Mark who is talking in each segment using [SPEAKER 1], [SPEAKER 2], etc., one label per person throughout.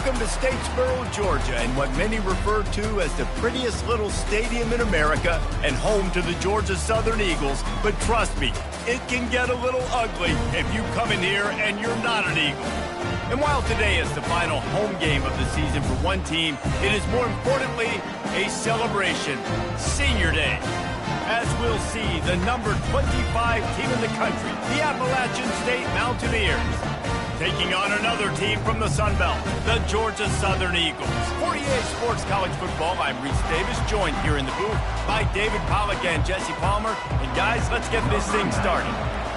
[SPEAKER 1] Welcome to Statesboro, Georgia, and what many refer to as the prettiest little stadium in America and home to the Georgia Southern Eagles. But trust me, it can get a little ugly if you come in here and you're not an Eagle. And while today is the final home game of the season for one team, it is more importantly a celebration, Senior Day. As we'll see, the number 25 team in the country, the Appalachian State Mountaineers, taking on another team from the Sun Belt, the Georgia Southern Eagles. For EA Sports College Football, I'm Reese Davis, joined here in the booth by David Pollack and Jesse Palmer. And guys, let's get this thing started.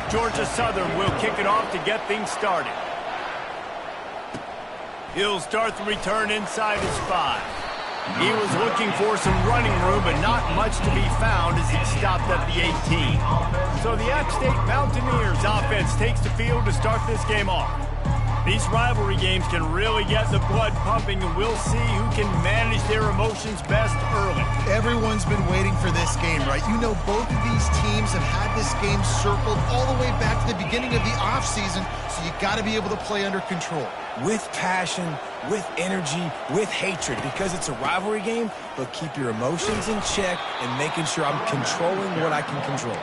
[SPEAKER 1] Georgia Southern will kick it off to get things started. He'll start the return inside his 5. He was looking for some running room, but not much to be found as he stopped at the 18. So the App State Mountaineers offense takes the field to start this game off. These rivalry games can really get the blood pumping, and we'll see who can manage their emotions best early.
[SPEAKER 2] Everyone's been waiting for this game, right? You know, both of these teams have had this game circled all the way back to the beginning of the offseason, so you got to be able to play under control.
[SPEAKER 3] With passion, with energy, with hatred, because it's a rivalry game, but keep your emotions in check and making sure I'm controlling what I can control.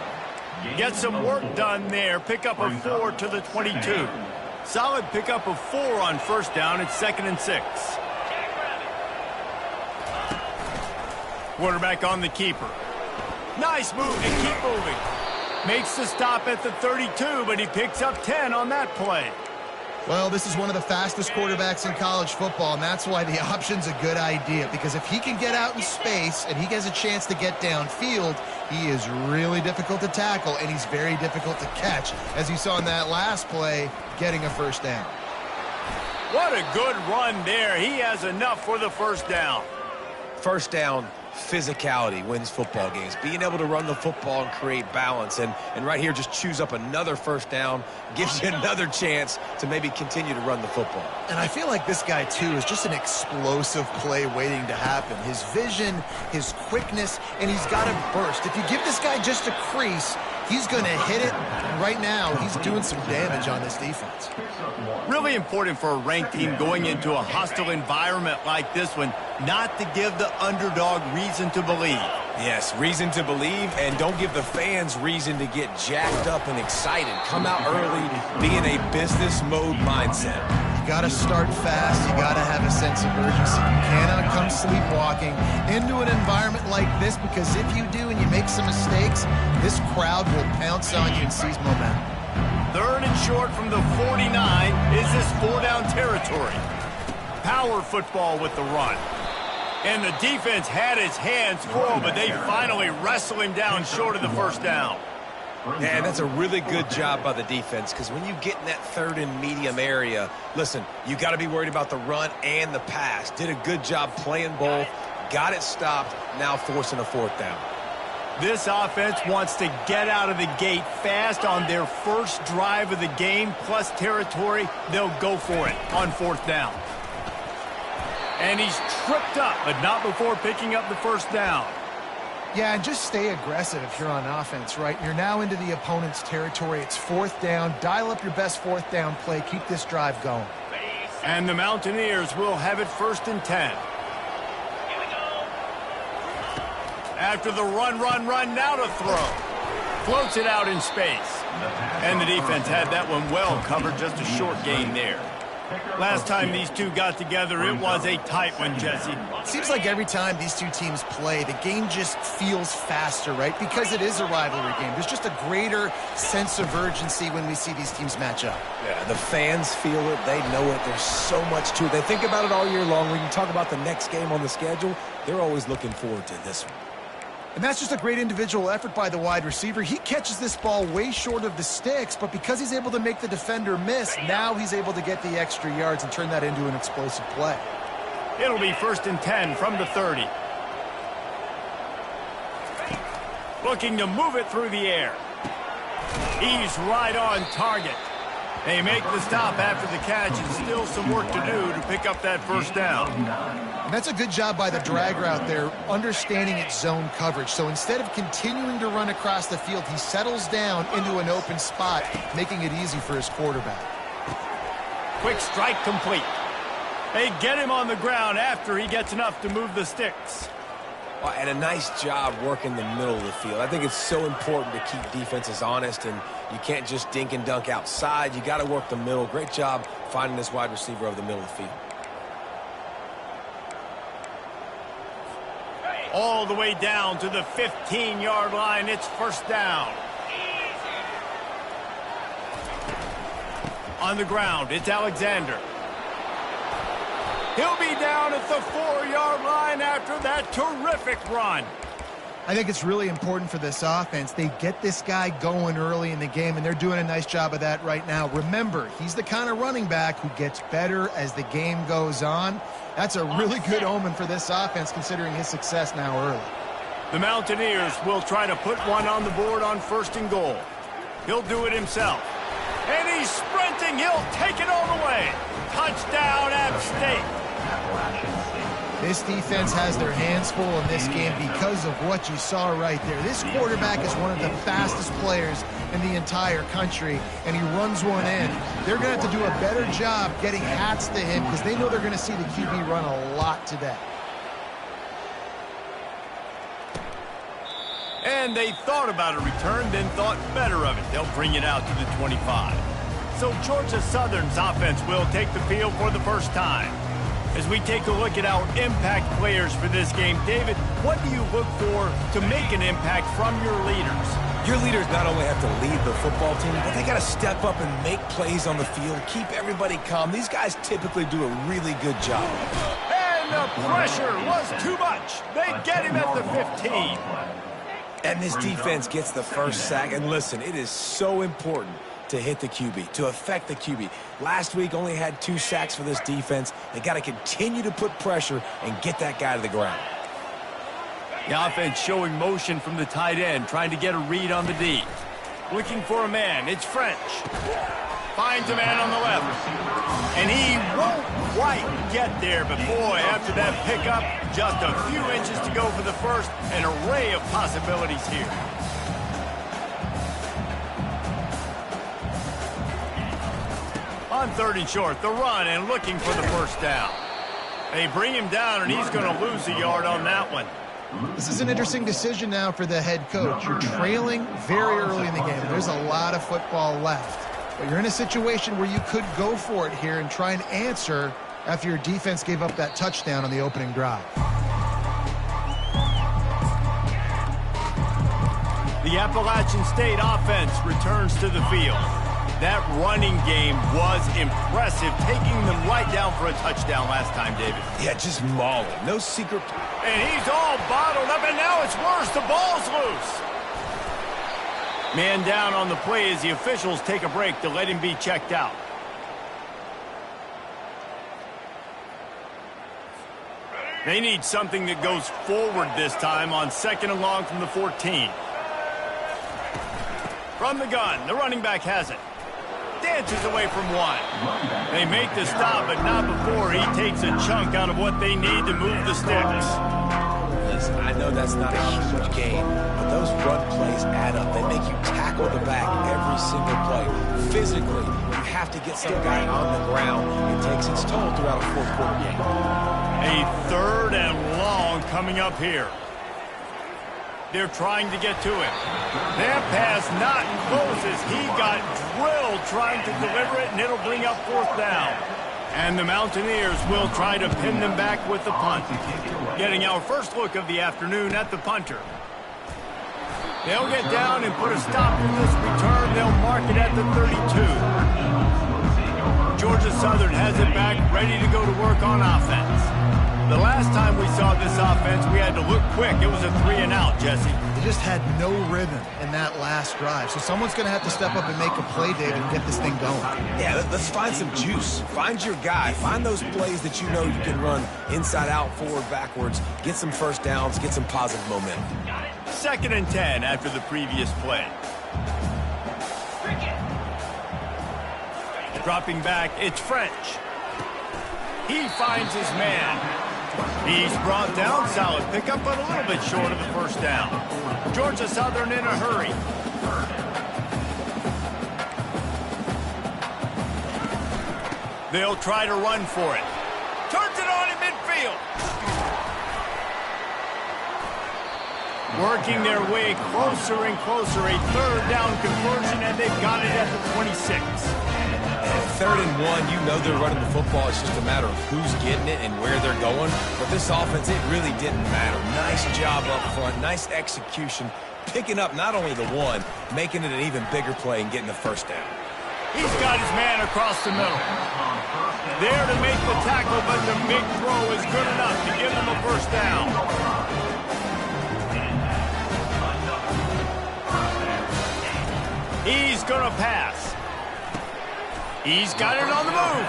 [SPEAKER 1] Get some work done there. Pick up a 4 to the 22. Solid pickup of 4 on first down. It's 2nd and 6. Quarterback on the keeper. Nice move and keep moving. Makes the stop at the 32, but he picks up 10 on that play.
[SPEAKER 2] Well, this is one of the fastest quarterbacks in college football, and that's why the option's a good idea, because if he can get out in space and he gets a chance to get downfield, he is really difficult to tackle, and he's very difficult to catch, as you saw in that last play, getting a first down.
[SPEAKER 1] What a good run there. He has enough for the first down.
[SPEAKER 3] First down, physicality wins football games. Being able to run the football and create balance. And right here, just choose up another first down, gives you another chance to maybe continue to run the football.
[SPEAKER 2] And I feel like this guy, too, is just an explosive play waiting to happen. His vision, his quickness, and he's got a burst. If you give this guy just a crease, he's going to hit it. Right now, he's doing some damage on this defense.
[SPEAKER 1] Really important for a ranked team going into a hostile environment like this one, not to give the underdog reason to believe.
[SPEAKER 3] Yes, reason to believe, and don't give the fans reason to get jacked up and excited. Come out early, be in a business mode mindset.
[SPEAKER 2] You got to start fast. You got to have a sense of urgency. You cannot come sleepwalking into an environment like this, because if you do and you make some mistakes, this crowd will pounce on you and seize momentum.
[SPEAKER 1] 3rd and short from the 49. Is this 4-down territory? Power football with the run. And the defense had his hands full, but they finally wrestle him down short of the first down.
[SPEAKER 3] And that's a really good job by the defense, because when you get in that 3rd and medium area, listen, you got to be worried about the run and the pass. Did a good job playing both, got it stopped, now forcing a 4th down.
[SPEAKER 1] This offense wants to get out of the gate fast on their first drive of the game, plus territory. They'll go for it on 4th down. And he's tripped up, but not before picking up the first down.
[SPEAKER 2] Yeah, and just stay aggressive if you're on offense, right? You're now into the opponent's territory. It's 4th down. Dial up your best 4th down play. Keep this drive going.
[SPEAKER 1] And the Mountaineers will have it 1st and 10. After the run, now to throw. Floats it out in space. And the defense had that one well covered, just a short gain there. Last time these two got together, it was a tight one, Jesse.
[SPEAKER 2] Seems like every time these two teams play, the game just feels faster, right? Because it is a rivalry game. There's just a greater sense of urgency when we see these teams match up.
[SPEAKER 3] Yeah, the fans feel it. They know it. There's so much to it. They think about it all year long. When you talk about the next game on the schedule, they're always looking forward to this one.
[SPEAKER 2] And that's just a great individual effort by the wide receiver. He catches this ball way short of the sticks, but because he's able to make the defender miss, now he's able to get the extra yards and turn that into an explosive play.
[SPEAKER 1] It'll be 1st and 10 from the 30. Looking to move it through the air. He's right on target. They make the stop after the catch, and still some work to do to pick up that first down.
[SPEAKER 2] And that's a good job by the drag route there, understanding its zone coverage. So instead of continuing to run across the field, he settles down into an open spot, making it easy for his quarterback.
[SPEAKER 1] Quick strike complete. They get him on the ground after he gets enough to move the sticks.
[SPEAKER 3] Well, and a nice job working the middle of the field. I think it's so important to keep defenses honest, and you can't just dink and dunk outside. You got to work the middle. Great job finding this wide receiver over the middle of the field.
[SPEAKER 1] All the way down to the 15-yard line. It's first down. On the ground, it's Alexander. He'll be down at the 4-yard line after that terrific run.
[SPEAKER 2] I think it's really important for this offense. They get this guy going early in the game, and they're doing a nice job of that right now. Remember, he's the kind of running back who gets better as the game goes on. That's a really good omen for this offense, considering his success now early.
[SPEAKER 1] The Mountaineers will try to put one on the board on 1st and goal. He'll do it himself. And he's sprinting. He'll take it all the way. Touchdown, App State.
[SPEAKER 2] This defense has their hands full in this game because of what you saw right there. This quarterback is one of the fastest players in the entire country, and he runs one in. They're going to have to do a better job getting hats to him because they know they're going to see the QB run a lot today.
[SPEAKER 1] And they thought about a return, then thought better of it. They'll bring it out to the 25. So Georgia Southern's offense will take the field for the first time. As we take a look at our impact players for this game, David, what do you look for to make an impact from your leaders?
[SPEAKER 3] Your leaders not only have to lead the football team, but they got to step up and make plays on the field, keep everybody calm. These guys typically do a really good job.
[SPEAKER 1] And the pressure was too much. They get him at the 15.
[SPEAKER 3] And this defense gets the first sack. And listen, it is so important to hit the QB, to affect the QB. Last week only had 2 sacks for this defense. They got to continue to put pressure and get that guy to the ground.
[SPEAKER 1] The offense showing motion from the tight end, trying to get a read on the D. Looking for a man. It's French. Finds a man on the left. And he won't quite get there, but boy, after that pickup, just a few inches to go for the first. An array of possibilities here. On 3rd and short, the run and looking for the first down. They bring him down, and he's going to lose a yard on that one.
[SPEAKER 2] This is an interesting decision now for the head coach. You're trailing very early in the game. There's a lot of football left. But you're in a situation where you could go for it here and try and answer after your defense gave up that touchdown on the opening drive.
[SPEAKER 1] The Appalachian State offense returns to the field. That running game was impressive, taking them right down for a touchdown last time, David.
[SPEAKER 3] Yeah, just mauling. No secret.
[SPEAKER 1] And he's all bottled up, and now it's worse. The ball's loose. Man down on the play as the officials take a break to let him be checked out. They need something that goes forward this time on 2nd and long from the 14. From the gun, the running back has it. Dances away from one. They make the stop, but not before he takes a chunk out of what they need to move the sticks.
[SPEAKER 3] Listen, I know that's not a huge gain, but those run plays add up. They make you tackle the back every single play. Physically, you have to get some guy on the ground. It takes its toll throughout a 4th quarter game.
[SPEAKER 1] A 3rd and long coming up here. They're trying to get to him. That pass not close as he got drilled trying to deliver it, and it'll bring up 4th down. And the Mountaineers will try to pin them back with the punt. Getting our first look of the afternoon at the punter. They'll get down and put a stop to this return. They'll mark it at the 32. Georgia Southern has it back, ready to go to work on offense. The last time we saw this offense, we had to look quick. It was a 3-and-out, Jesse.
[SPEAKER 2] They just had no rhythm in that last drive. So someone's going to have to step up and make a play, David, and get this thing going.
[SPEAKER 3] Yeah, let's find some juice. Find your guy. Find those plays that you know you can run inside out, forward, backwards. Get some first downs. Get some positive momentum.
[SPEAKER 1] 2nd and 10 after the previous play. Dropping back, it's French. He finds his man. He's brought down, solid pickup, but a little bit short of the first down. Georgia Southern in a hurry. They'll try to run for it. Working their way closer and closer. A third down conversion, and they've got it at the 26.
[SPEAKER 3] Third and 1, you know they're running the football. It's just a matter of who's getting it and where they're going. But this offense, it really didn't matter. Nice job up front, nice execution, picking up not only the one, making it an even bigger play and getting the first down.
[SPEAKER 1] He's got his man across the middle. There to make the tackle, but the big throw is good enough to give them a first down. He's going to pass. He's got it on the move.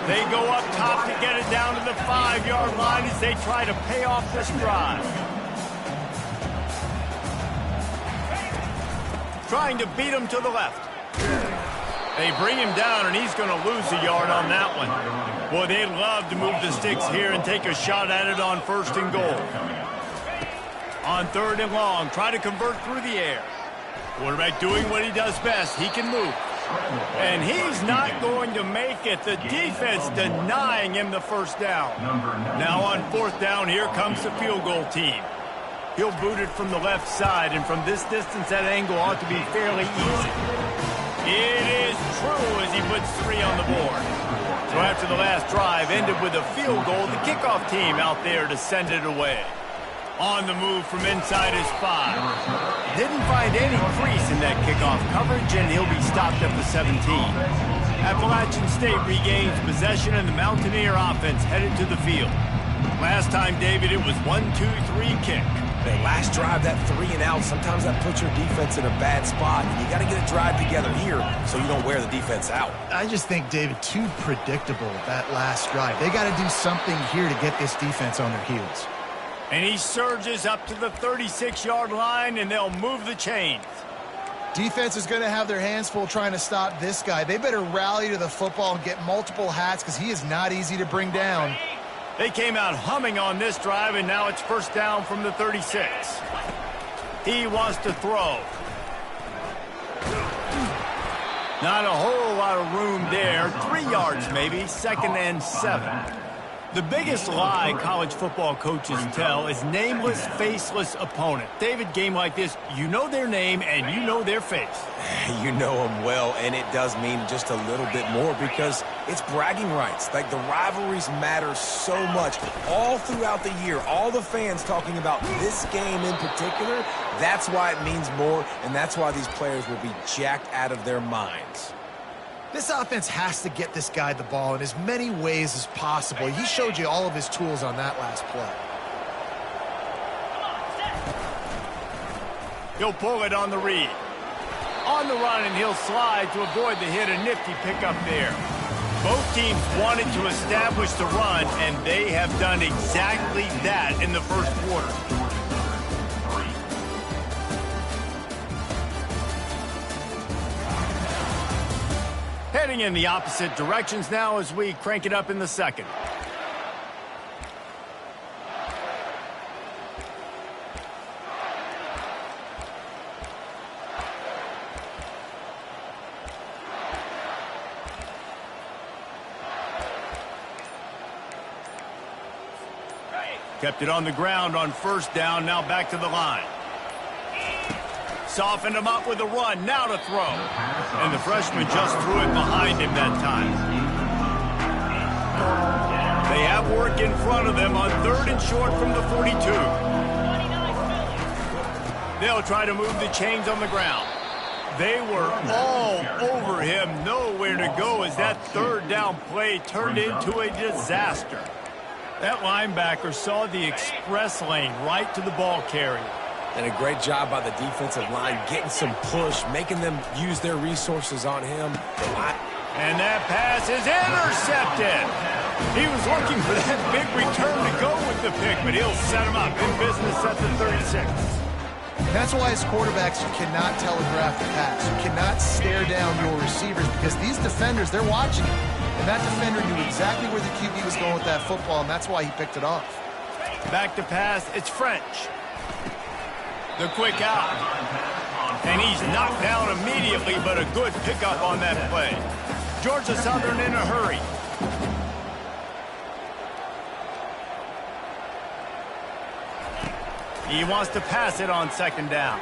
[SPEAKER 1] They go up top to get it down to the 5-yard line as they try to pay off this drive. Trying to beat him to the left. They bring him down, and he's going to lose a yard on that one. Boy, they love to move the sticks here and take a shot at it on 1st and goal. On 3rd and long, try to convert through the air. Quarterback doing what he does best. He can move. And he's not going to make it. The defense denying him the first down. Now on 4th down, here comes the field goal team. He'll boot it from the left side, and from this distance, that angle ought to be fairly easy. It is true as he puts 3 on the board. So after the last drive ended with a field goal, the kickoff team out there to send it away. On the move from inside his 5. Didn't find any crease in that kickoff coverage, and he'll be stopped at the 17. Appalachian State regains possession, and the Mountaineer offense headed to the field. Last time, David, it was 1-2-3 kick.
[SPEAKER 3] That last drive, that 3 and out, sometimes that puts your defense in a bad spot. And you got to get a drive together here so you don't wear the defense out.
[SPEAKER 2] I just think, David, too predictable, that last drive. They got to do something here to get this defense on their heels.
[SPEAKER 1] And he surges up to the 36-yard line, and they'll move the chains.
[SPEAKER 2] Defense is going to have their hands full trying to stop this guy. They better rally to the football and get multiple hats because he is not easy to bring down.
[SPEAKER 1] They came out humming on this drive, and now it's first down from the 36. He wants to throw. Not a whole lot of room there. 3 yards maybe, 2nd and 7. The biggest lie college football coaches tell is nameless, faceless opponent. David, game like this, you know their name and you know their face.
[SPEAKER 3] You know them well, and it does mean just a little bit more because it's bragging rights. Like, the rivalries matter so much all throughout the year. All the fans talking about this game in particular, that's why it means more, and that's why these players will be jacked out of their minds.
[SPEAKER 2] This offense has to get this guy the ball in as many ways as possible. He showed you all of his tools on that last play.
[SPEAKER 1] He'll pull it on the read. On the run, and he'll slide to avoid the hit. A nifty pickup there. Both teams wanted to establish the run, and they have done exactly that in the first quarter. Heading in the opposite directions now as we crank it up in the second. Kept it on the ground on first down, now back to the line. Softened him up with a run, now to throw. And the freshman just threw it behind him that time. They have work in front of them on 3rd and short from the 42. They'll try to move the chains on the ground. They were all over him, nowhere to go as that 3rd down play turned into a disaster. That linebacker saw the express lane right to the ball carrier.
[SPEAKER 3] And a great job by the defensive line, getting some push, making them use their resources on him.
[SPEAKER 1] And that pass is intercepted. He was looking for that big return to go with the pick, but he'll set him up in business at the 36.
[SPEAKER 2] That's why as quarterbacks, you cannot telegraph the pass. You cannot stare down your receivers because these defenders, they're watching you. And that defender knew exactly where the QB was going with that football, and that's why he picked it off.
[SPEAKER 1] Back to pass, it's French. The quick out. And he's knocked down immediately, but a good pickup on that play. Georgia Southern in a hurry. He wants to pass it on second down.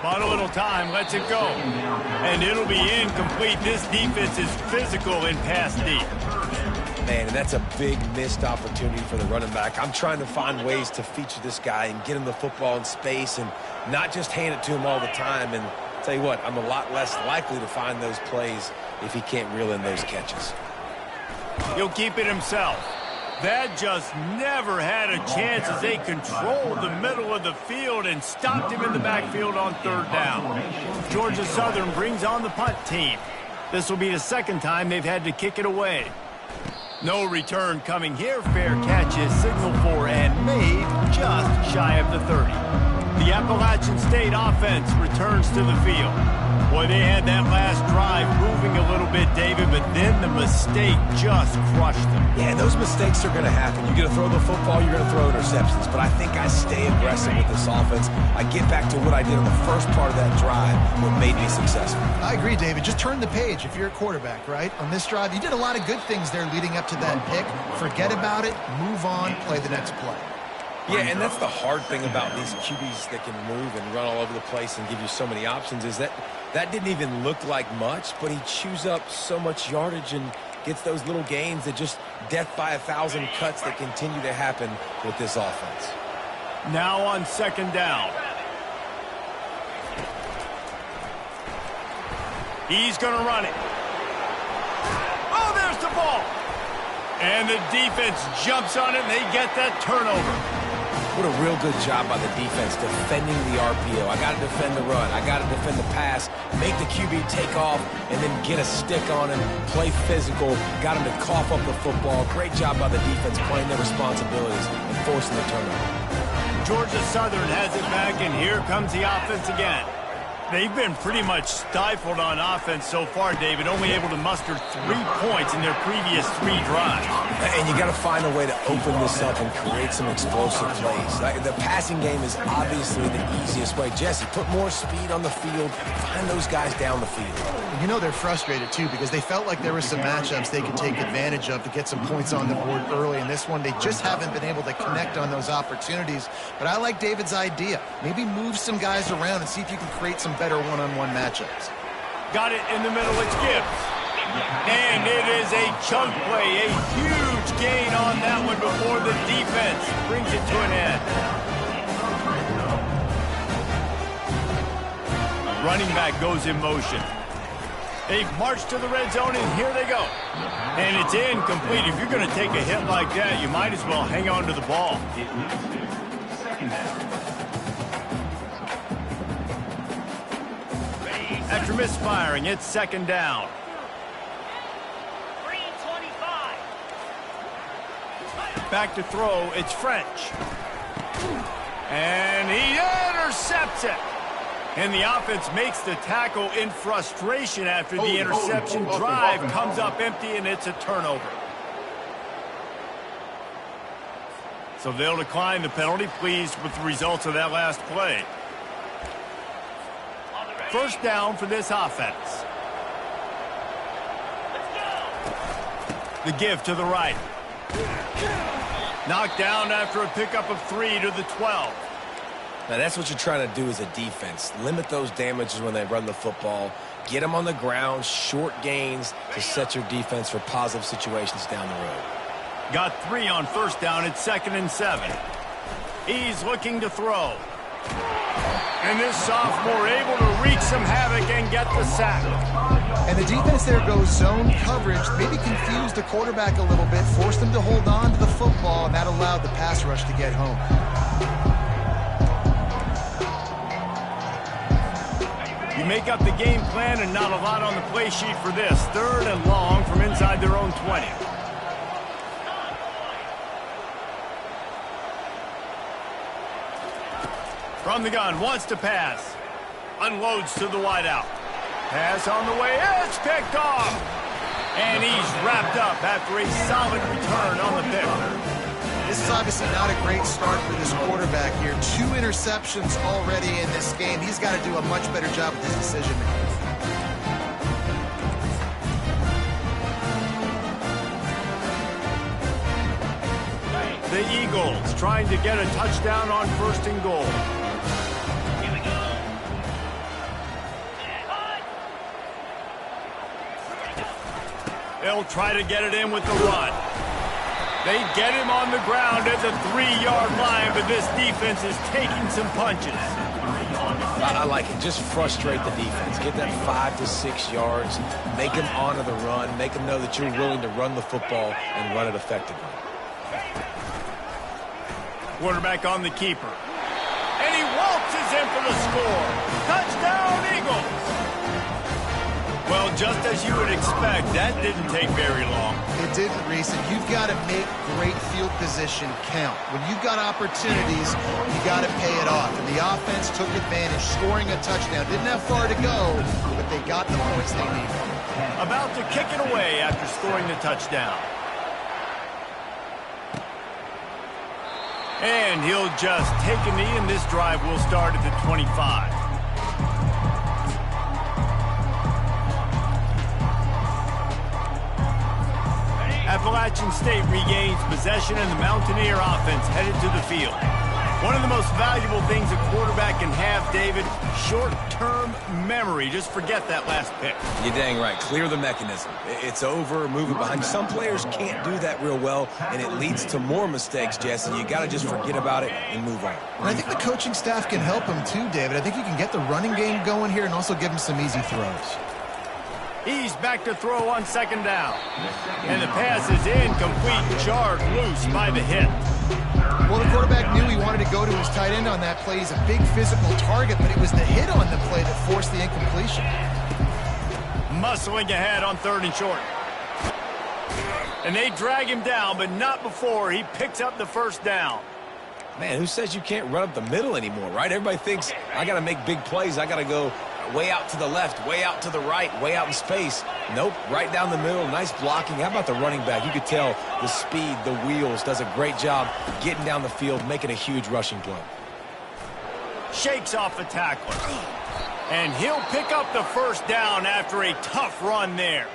[SPEAKER 1] But a little time, lets it go. And it'll be incomplete. This defense is physical in pass deep.
[SPEAKER 3] Man, and that's a big missed opportunity for the running back. I'm trying to find ways to feature this guy and get him the football in space and not just hand it to him all the time. And I'll tell you what, I'm a lot less likely to find those plays if he can't reel in those catches.
[SPEAKER 1] He'll keep it himself. That just never had a chance as they controlled the middle of the field and stopped him in the backfield on third down. Georgia Southern brings on the punt team. This will be the second time they've had to kick it away. No return coming here. Fair catch is signaled for and made just shy of the 30. The Appalachian State offense returns to the field. Boy, they had that last drive moving a little bit, David, but then the mistake just crushed them.
[SPEAKER 3] Yeah, those mistakes are going to happen. You're going to throw the football, you're going to throw interceptions. But I think I stay aggressive with this offense. I get back to what I did on the first part of that drive, what made me successful.
[SPEAKER 2] I agree, David. Just turn the page if you're a quarterback, right? On this drive, you did a lot of good things there leading up to that pick. Forget about it, move on, play the next play.
[SPEAKER 3] Yeah, and that's the hard thing about these QBs that can move and run all over the place and give you so many options is that didn't even look like much, but he chews up so much yardage and gets those little gains that just death by 1,000 cuts that continue to happen with this offense.
[SPEAKER 1] Now on second down. He's going to run it. Oh, there's the ball. And the defense jumps on it, and they get that turnover.
[SPEAKER 3] What a real good job by the defense defending the RPO. I got to defend the run. I got to defend the pass, make the QB take off, and then get a stick on him, play physical, got him to cough up the football. Great job by the defense playing their responsibilities and forcing the turnover.
[SPEAKER 1] Georgia Southern has it back, and here comes the offense again. They've been pretty much stifled on offense so far, David, only able to muster 3 points in their previous 3 drives.
[SPEAKER 3] And you got to find a way to open this up and create some explosive plays. The passing game is obviously the easiest way. Jesse, put more speed on the field, find those guys down the field.
[SPEAKER 2] You know they're frustrated, too, because they felt like there were some matchups they could take advantage of to get some points on the board early. In this one, they just haven't been able to connect on those opportunities. But I like David's idea. Maybe move some guys around and see if you can create some better one-on-one matchups.
[SPEAKER 1] Got it in the middle. It's Gibbs. And it is a chunk play. A huge gain on that one before the defense brings it to an end. Running back goes in motion. They've marched to the red zone, and here they go. And it's incomplete. If you're going to take a hit like that, you might as well hang on to the ball. After misfiring, it's second down.
[SPEAKER 4] 3:25.
[SPEAKER 1] Back to throw, it's French. And he intercepts it. And the offense makes the tackle in frustration after the interception. Drive comes up empty, and it's a turnover. So they'll decline the penalty, pleased with the results of that last play. First down for this offense. The give to the right. Knocked down after a pickup of 3 to the 12.
[SPEAKER 3] Now, that's what you're trying to do as a defense. Limit those damages when they run the football. Get them on the ground, short gains to set your defense for positive situations down the road.
[SPEAKER 1] Got 3 on first down. It's 2nd and 7. He's looking to throw. And this sophomore able to wreak some havoc and get the sack.
[SPEAKER 2] And the defense there goes zone coverage, maybe confused the quarterback a little bit, forced him to hold on to the football, and that allowed the pass rush to get home.
[SPEAKER 1] You make up the game plan and not a lot on the play sheet for this. 3rd and long from inside their own 20. From the gun, wants to pass. Unloads to the wideout. Pass on the way, it's picked off. And he's wrapped up after a solid return on the pick.
[SPEAKER 2] This is obviously not a great start for this quarterback here. 2 interceptions already in this game. He's got to do a much better job with his decision making.
[SPEAKER 1] They Eagles, trying to get a touchdown on 1st and goal. They'll try to get it in with the run. They get him on the ground at the 3-yard line, but this defense is taking some punches.
[SPEAKER 3] I like it. Just frustrate the defense. Get that 5 to 6 yards. Make them honor the run. Make them know that you're willing to run the football and run it effectively.
[SPEAKER 1] Quarterback on the keeper. And he waltzes in for the score. Touchdown, Eagles! Well, just as you would expect, that didn't take very long.
[SPEAKER 2] It didn't, Reese, and you've got to make great field position count. When you've got opportunities, you got to pay it off. And the offense took advantage, scoring a touchdown. Didn't have far to go, but they got the points they needed.
[SPEAKER 1] About to kick it away after scoring the touchdown. And he'll just take a knee, and this drive will start at the 25. Appalachian State regains possession, and the Mountaineer offense headed to the field. One of the most valuable things a quarterback can have, David, short-term memory. Just forget that last pick.
[SPEAKER 3] You're dang right. Clear the mechanism. It's over, move it behind. Some players can't do that real well, and it leads to more mistakes, Jesse. You got to just forget about it and move on.
[SPEAKER 2] And I think the coaching staff can help him too, David. I think you can get the running game going here and also give him some easy throws.
[SPEAKER 1] He's back to throw on 2nd down. And the pass is incomplete, jarred loose by the hit.
[SPEAKER 2] Well, the quarterback knew he wanted to go to his tight end on that play. He's a big physical target, but it was the hit on the play that forced the incompletion.
[SPEAKER 1] Muscling ahead on 3rd and short. And they drag him down, but not before he picks up the 1st down.
[SPEAKER 3] Man, who says you can't run up the middle anymore, right? Everybody thinks, I got to make big plays. I got to go way out to the left, way out to the right, way out in space. Nope, right down the middle, nice blocking. How about the running back? You could tell the speed, the wheels, does a great job getting down the field, making a huge rushing play.
[SPEAKER 1] Shakes off the tackler. And he'll pick up the 1st down after a tough run there.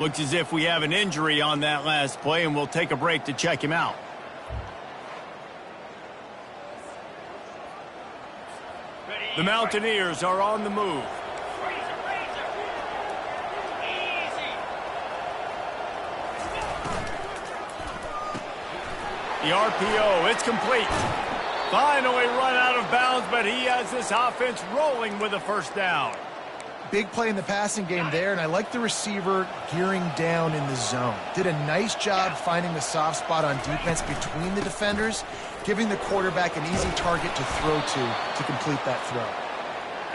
[SPEAKER 1] Looks as if we have an injury on that last play, and we'll take a break to check him out. The Mountaineers are on the move. The RPO, it's complete. Finally run out of bounds, but he has this offense rolling with a 1st down.
[SPEAKER 2] Big play in the passing game there, and I like the receiver gearing down in the zone. Did a nice job finding the soft spot on defense between the defenders, giving the quarterback an easy target to throw to complete that throw.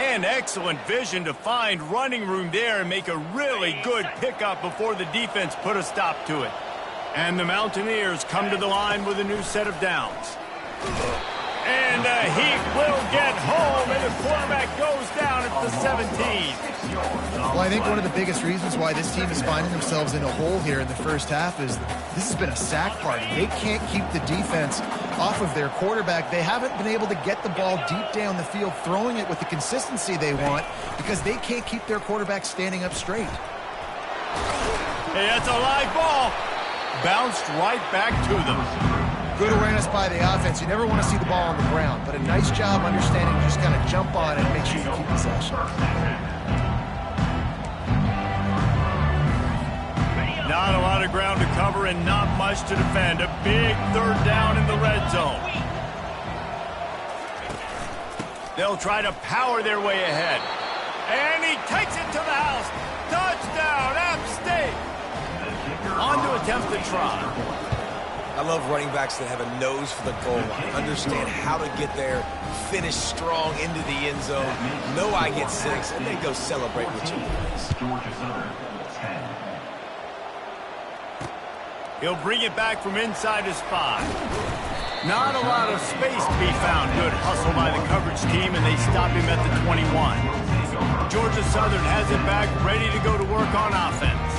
[SPEAKER 1] And excellent vision to find running room there and make a really good pickup before the defense put a stop to it. And the Mountaineers come to the line with a new set of downs. And he will get home, and the quarterback goes down at the 17.
[SPEAKER 2] Well, I think one of the biggest reasons why this team is finding themselves in a hole here in the 1st half is this has been a sack party. They can't keep the defense off of their quarterback. They haven't been able to get the ball deep down the field, throwing it with the consistency they want because they can't keep their quarterback standing up straight.
[SPEAKER 1] Hey, that's a live ball. Bounced right back to them.
[SPEAKER 2] Good awareness by the offense. You never want to see the ball on the ground, but a nice job understanding to just kind of jump on it and make sure you keep possession.
[SPEAKER 1] Not a lot of ground to cover and not much to defend. A big 3rd down in the red zone. They'll try to power their way ahead. And he takes it to the house. Touchdown, App State. On to attempt the try.
[SPEAKER 3] I love running backs that have a nose for the goal line, understand how to get there, finish strong into the end zone, know I get 6, and then go celebrate with you.
[SPEAKER 1] He'll bring it back from inside his 5. Not a lot of space to be found. Good hustle by the coverage team, and they stop him at the 21. Georgia Southern has it back, ready to go to work on offense.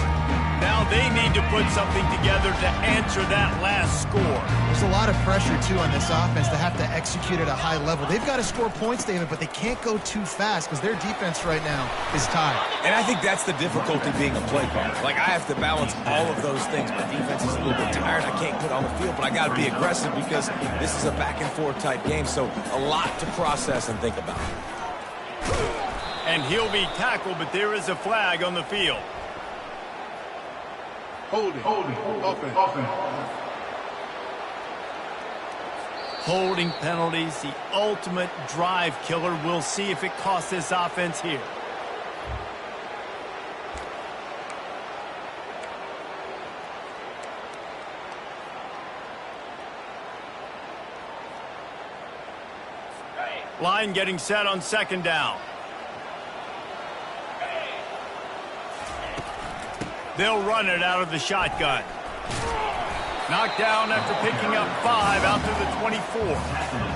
[SPEAKER 1] Now now they need to put something together to answer that last score.
[SPEAKER 2] There's a lot of pressure, too, on this offense to have to execute at a high level. They've got to score points, David, but they can't go too fast because their defense right now is tired.
[SPEAKER 3] And I think that's the difficulty being a play caller. Like, I have to balance all of those things. My defense is a little bit tired. I can't get on the field, but I got to be aggressive because this is a back-and-forth type game, so a lot to process and think about.
[SPEAKER 1] And he'll be tackled, but there is a flag on the field.
[SPEAKER 4] Holding.
[SPEAKER 1] Holding penalties, the ultimate drive killer. We'll see if it costs this offense here. Line getting set on second down. They'll run it out of the shotgun. Knocked down after picking up 5 out to the 24.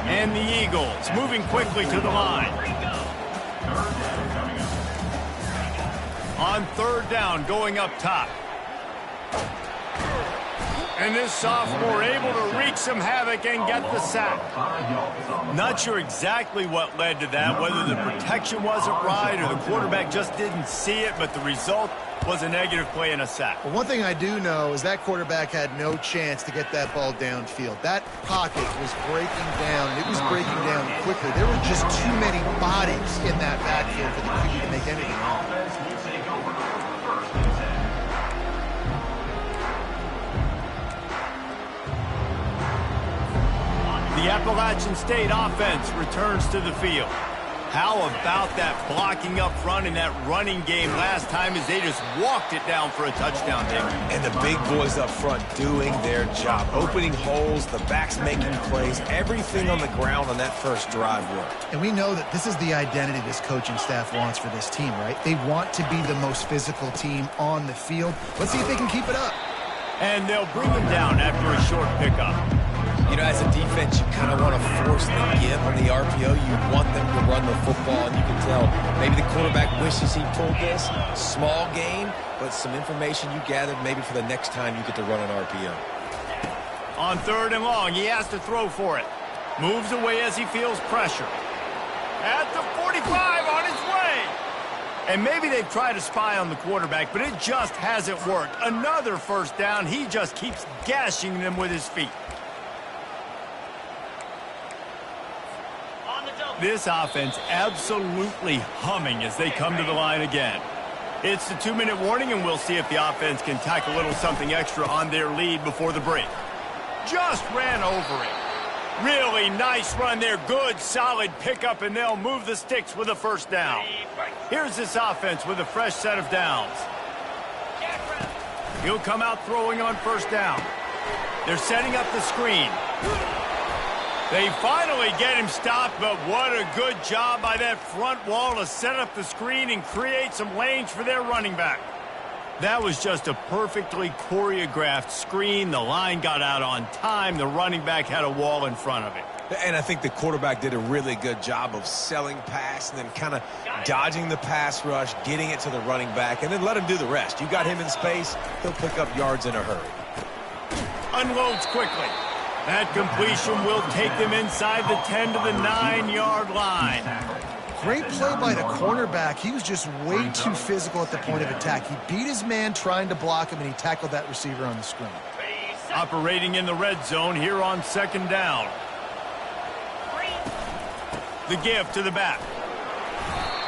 [SPEAKER 1] And the Eagles moving quickly to the line. On third down, going up top. And this sophomore able to wreak some havoc and get the sack. Not sure exactly what led to that, whether the protection wasn't right or the quarterback just didn't see it, but the result was a negative play and a sack.
[SPEAKER 2] Well, one thing I do know is that quarterback had no chance to get that ball downfield. That pocket was breaking down, and it was breaking down quickly. There were just too many bodies in that backfield for the QB to make anything happen.
[SPEAKER 1] The Appalachian State offense returns to the field. How about that blocking up front in that running game last time as they just walked it down for a touchdown, Dick?
[SPEAKER 3] And the big boys up front doing their job. Opening holes, the backs making plays, everything on the ground on that first drive worked.
[SPEAKER 2] And we know that this is the identity this coaching staff wants for this team, right? They want to be the most physical team on the field. Let's see if they can keep it up.
[SPEAKER 1] And they'll bring them down after a short pickup.
[SPEAKER 3] You know, as a defense, you kind of want to force the give on the RPO. You want them to run the football, and you can tell maybe the quarterback wishes he pulled this. Small gain, but some information you gathered maybe for the next time you get to run an RPO.
[SPEAKER 1] On third and long, he has to throw for it. Moves away as he feels pressure. At the 45, on his way. And maybe they've tried to spy on the quarterback, but it just hasn't worked. Another first down. He just keeps gashing them with his feet. This offense absolutely humming as they come to the line again. It's the 2-minute warning, and we'll see if the offense can tack a little something extra on their lead before the break. Just ran over it. Really nice run there. Good, solid pickup, and they'll move the sticks with a first down. Here's this offense with a fresh set of downs. He'll come out throwing on first down. They're setting up the screen. They finally get him stopped, but what a good job by that front wall to set up the screen and create some lanes for their running back. That was just a perfectly choreographed screen. The line got out on time. The running back had a wall in front of it.
[SPEAKER 3] And I think the quarterback did a really good job of selling pass and then kind of dodging the pass rush, getting it to the running back, and then let him do the rest. You got him in space, he'll pick up yards in a hurry.
[SPEAKER 1] Unloads quickly. That completion will take them inside the 10 to the 9-yard line.
[SPEAKER 2] Great play by the cornerback. He was just way too physical at the point of attack. He beat his man trying to block him, and he tackled that receiver on the screen.
[SPEAKER 1] Operating in the red zone here on second down. The give to the back.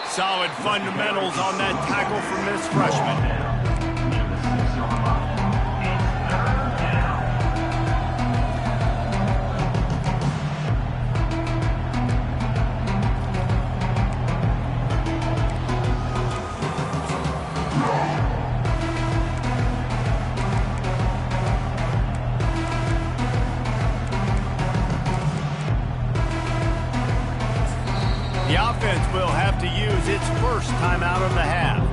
[SPEAKER 1] Solid fundamentals on that tackle from this freshman. The offense will have to use its first timeout of the half.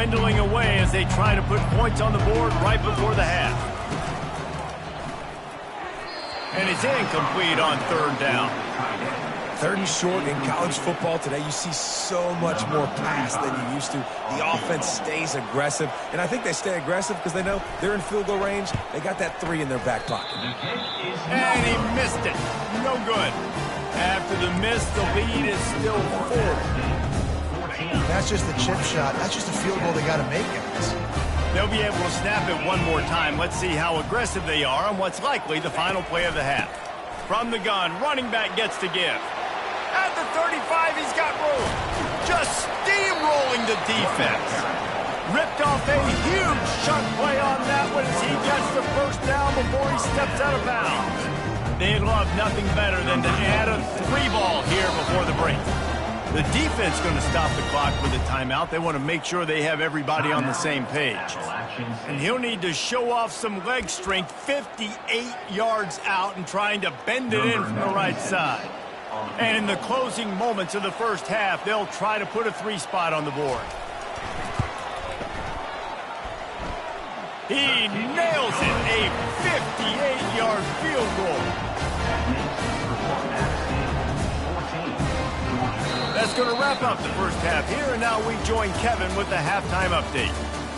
[SPEAKER 1] dwindling away as they try to put points on the board right before the half. And it's incomplete on third down.
[SPEAKER 3] Third and short in college football today, you see so much more pass than you used to. The offense stays aggressive, and I think they stay aggressive because they know they're in field goal range. They got that 3 in their back pocket.
[SPEAKER 1] And he missed it. No good. After the miss, the lead is still 4.
[SPEAKER 2] That's just a chip shot. That's just a field goal they got to make, guys.
[SPEAKER 1] They'll be able to snap it one more time. Let's see how aggressive they are on what's likely the final play of the half. From the gun, running back gets to give. At the 35, he's got room. Just steamrolling the defense. Ripped off a huge chunk play on that one as he gets the first down before he steps out of bounds. They'd love nothing better than to add a 3-ball here before the break. The defense going to stop the clock with a timeout. They want to make sure they have everybody on the same page. And he'll need to show off some leg strength 58 yards out and trying to bend it in from the right side. And in the closing moments of the first half, they'll try to put a 3 spot on the board. He nails it, a 58-yard field goal. That's going to wrap up the first half here, and now we join Kevin with the halftime update.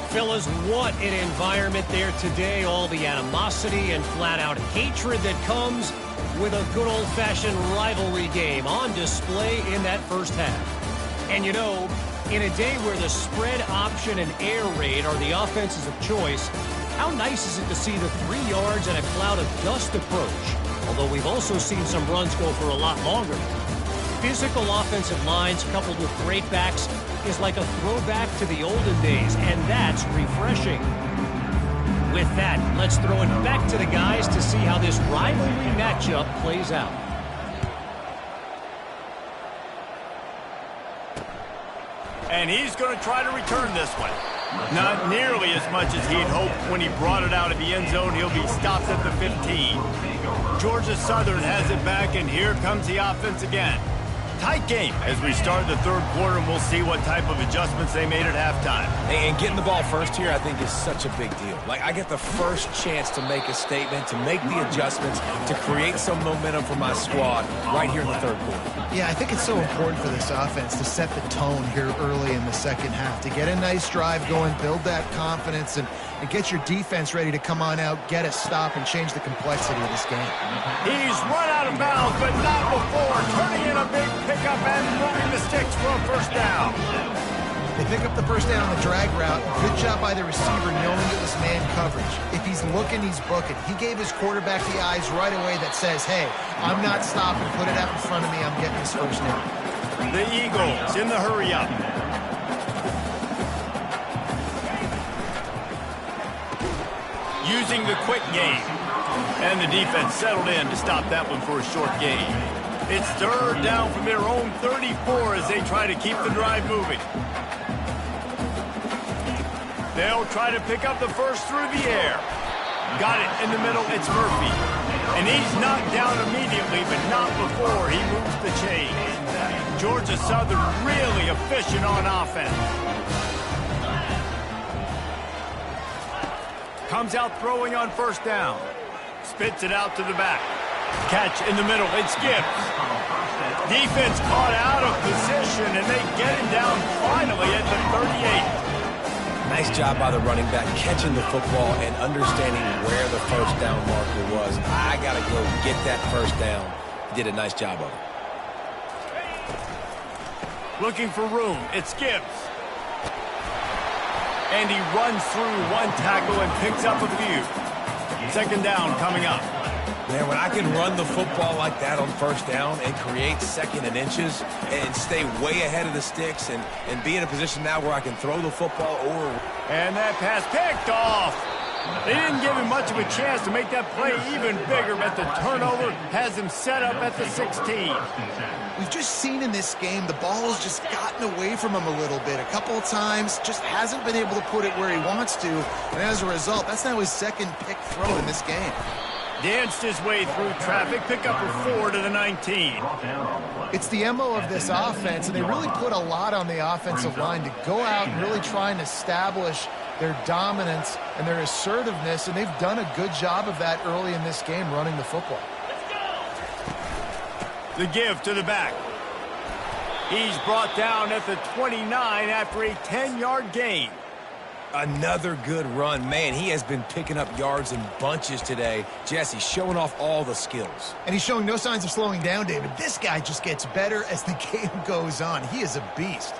[SPEAKER 4] Fellas, what an environment there today. All the animosity and flat-out hatred that comes with a good old-fashioned rivalry game on display in that first half. And you know, in a day where the spread option and air raid are the offenses of choice, how nice is it to see the 3 yards and a cloud of dust approach? Although we've also seen some runs go for a lot longer. Physical offensive lines coupled with great backs is like a throwback to the olden days, and that's refreshing. With that, let's throw it back to the guys to see how this rivalry matchup plays out.
[SPEAKER 1] And he's going to try to return this one. Not nearly as much as he'd hoped when he brought it out of the end zone. He'll be stopped at the 15. Georgia Southern has it back, and here comes the offense again. Tight game as we start the third quarter, and we'll see what type of adjustments they made at halftime.
[SPEAKER 3] And getting the ball first here, I think, is such a big deal. Like, I get the first chance to make a statement, to make the adjustments, to create some momentum for my squad right here in the third quarter.
[SPEAKER 2] Yeah, I think it's so important for this offense to set the tone here early in the second half, to get a nice drive going, build that confidence, and get your defense ready to come on out, get a stop, and change the complexity of this game.
[SPEAKER 1] He's run out of bounds, but not before turning in a big pickup and moving the sticks for a first down.
[SPEAKER 2] They pick up the first down on the drag route. Good job by the receiver knowing it was man coverage. If he's looking, he's booking. He gave his quarterback the eyes right away that says, hey, I'm not stopping. Put it out in front of me. I'm getting this first down.
[SPEAKER 1] The Eagles in the hurry up. Using the quick game. And the defense settled in to stop that one for a short gain. It's third down from their own 34 as they try to keep the drive moving. They'll try to pick up the first through the air. Got it in the middle. It's Murphy. And he's knocked down immediately, but not before he moves the chains. Georgia Southern really efficient on offense. Comes out throwing on first down. Spits it out to the back. Catch in the middle. It's Gibbs. Defense caught out of position, and they get him down finally at the 38.
[SPEAKER 3] Nice job by the running back, catching the football and understanding where the first down marker was. I got to go get that first down. He did a nice job of it.
[SPEAKER 1] Looking for room. It's Gibbs. And he runs through one tackle and picks up a few. Second down coming up.
[SPEAKER 3] Man, when I can run the football like that on first down and create second and inches and stay way ahead of the sticks and be in a position now where I can throw the football over.
[SPEAKER 1] And that pass picked off. They didn't give him much of a chance to make that play even bigger, but the turnover has him set up at the 16.
[SPEAKER 2] We've just seen in this game the ball has just gotten away from him a little bit. A couple of times, just hasn't been able to put it where he wants to. And as a result, that's now his second pick throw in this game.
[SPEAKER 1] Danced his way through traffic, pick up a 4 to the 19.
[SPEAKER 2] It's the MO of this offense, and they really put a lot on the offensive line to go out and really try and establish their dominance and their assertiveness, and they've done a good job of that early in this game running the football.
[SPEAKER 1] The give to the back. He's brought down at the 29 after a 10-yard gain.
[SPEAKER 3] Another good run. Man, he has been picking up yards in bunches today. Jesse showing off all the skills.
[SPEAKER 2] And he's showing no signs of slowing down, David. This guy just gets better as the game goes on. He is a beast.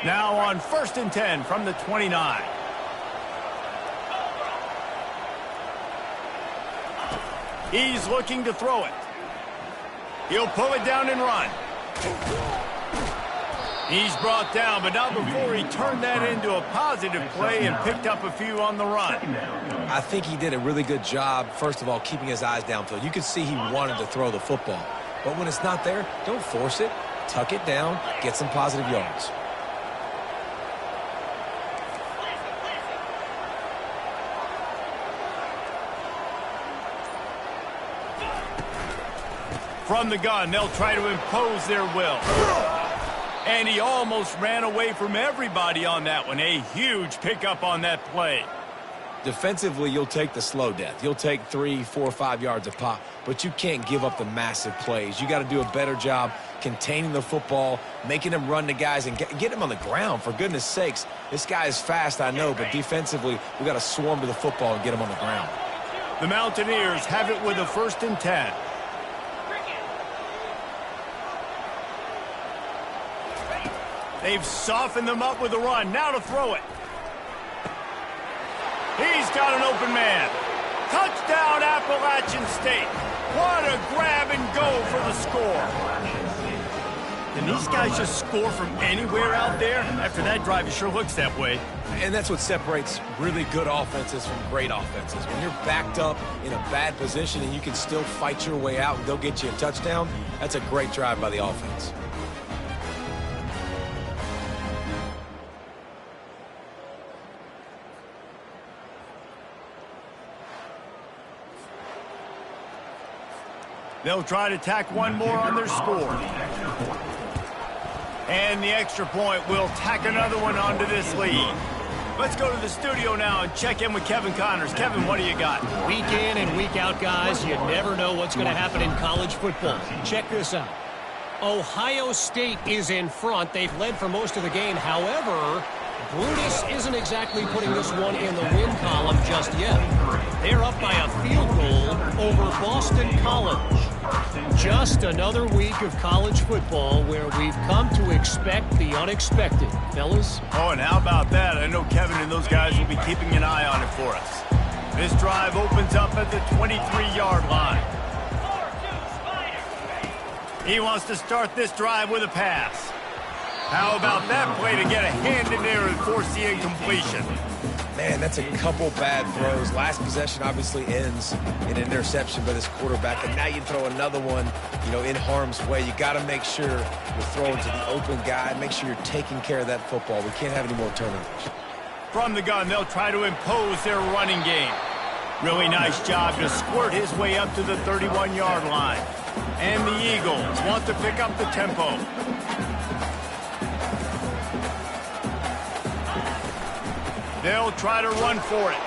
[SPEAKER 1] Now on 1st and 10 from the 29. He's looking to throw it. He'll pull it down and run. He's brought down, but not before he turned that into a positive play and picked up a few on the run.
[SPEAKER 3] I think he did a really good job, first of all, keeping his eyes downfield. You could see he wanted to throw the football. But when it's not there, don't force it. Tuck it down, get some positive yards.
[SPEAKER 1] From the gun, they'll try to impose their will. And he almost ran away from everybody on that one. A huge pickup on that play.
[SPEAKER 3] Defensively, you'll take the slow death. You'll take 3, 4, 5 yards a pop, but you can't give up the massive plays. You got to do a better job containing the football, making them run to guys, and get him on the ground, for goodness sakes. This guy is fast, I know, but defensively, we got to swarm to the football and get him on the ground.
[SPEAKER 1] The Mountaineers have it with a 1st and 10. They've softened them up with a run. Now to throw it. He's got an open man. Touchdown, Appalachian State. What a grab and go for the score. Can these guys just score from anywhere out there? After that drive, it sure looks that way.
[SPEAKER 3] And that's what separates really good offenses from great offenses. When you're backed up in a bad position and you can still fight your way out and go get you a touchdown, that's a great drive by the offense.
[SPEAKER 1] They'll try to tack one more on their score. And the extra point will tack another one onto this lead. Let's go to the studio now and check in with Kevin Connors. Kevin, what do you got?
[SPEAKER 4] Week in and week out, guys, you never know what's going to happen in college football. Check this out. Ohio State is in front. They've led for most of the game. However, Brutus isn't exactly putting this one in the win column just yet. They're up by a field goal over Boston College. Just another week of college football where we've come to expect the unexpected, fellas.
[SPEAKER 1] Oh, and how about that? I know Kevin and those guys will be keeping an eye on it for us. This drive opens up at the 23-yard line. He wants to start this drive with a pass. How about that play to get a hand in there and force the incompletion?
[SPEAKER 3] Man, that's a couple bad throws. Last possession obviously ends in an interception by this quarterback, and now you throw another one, in harm's way. You got to make sure you're throwing to the open guy. Make sure you're taking care of that football. We can't have any more turnovers.
[SPEAKER 1] From the gun, they'll try to impose their running game. Really nice job to squirt his way up to the 31-yard line. And the Eagles want to pick up the tempo. They'll try to run for it.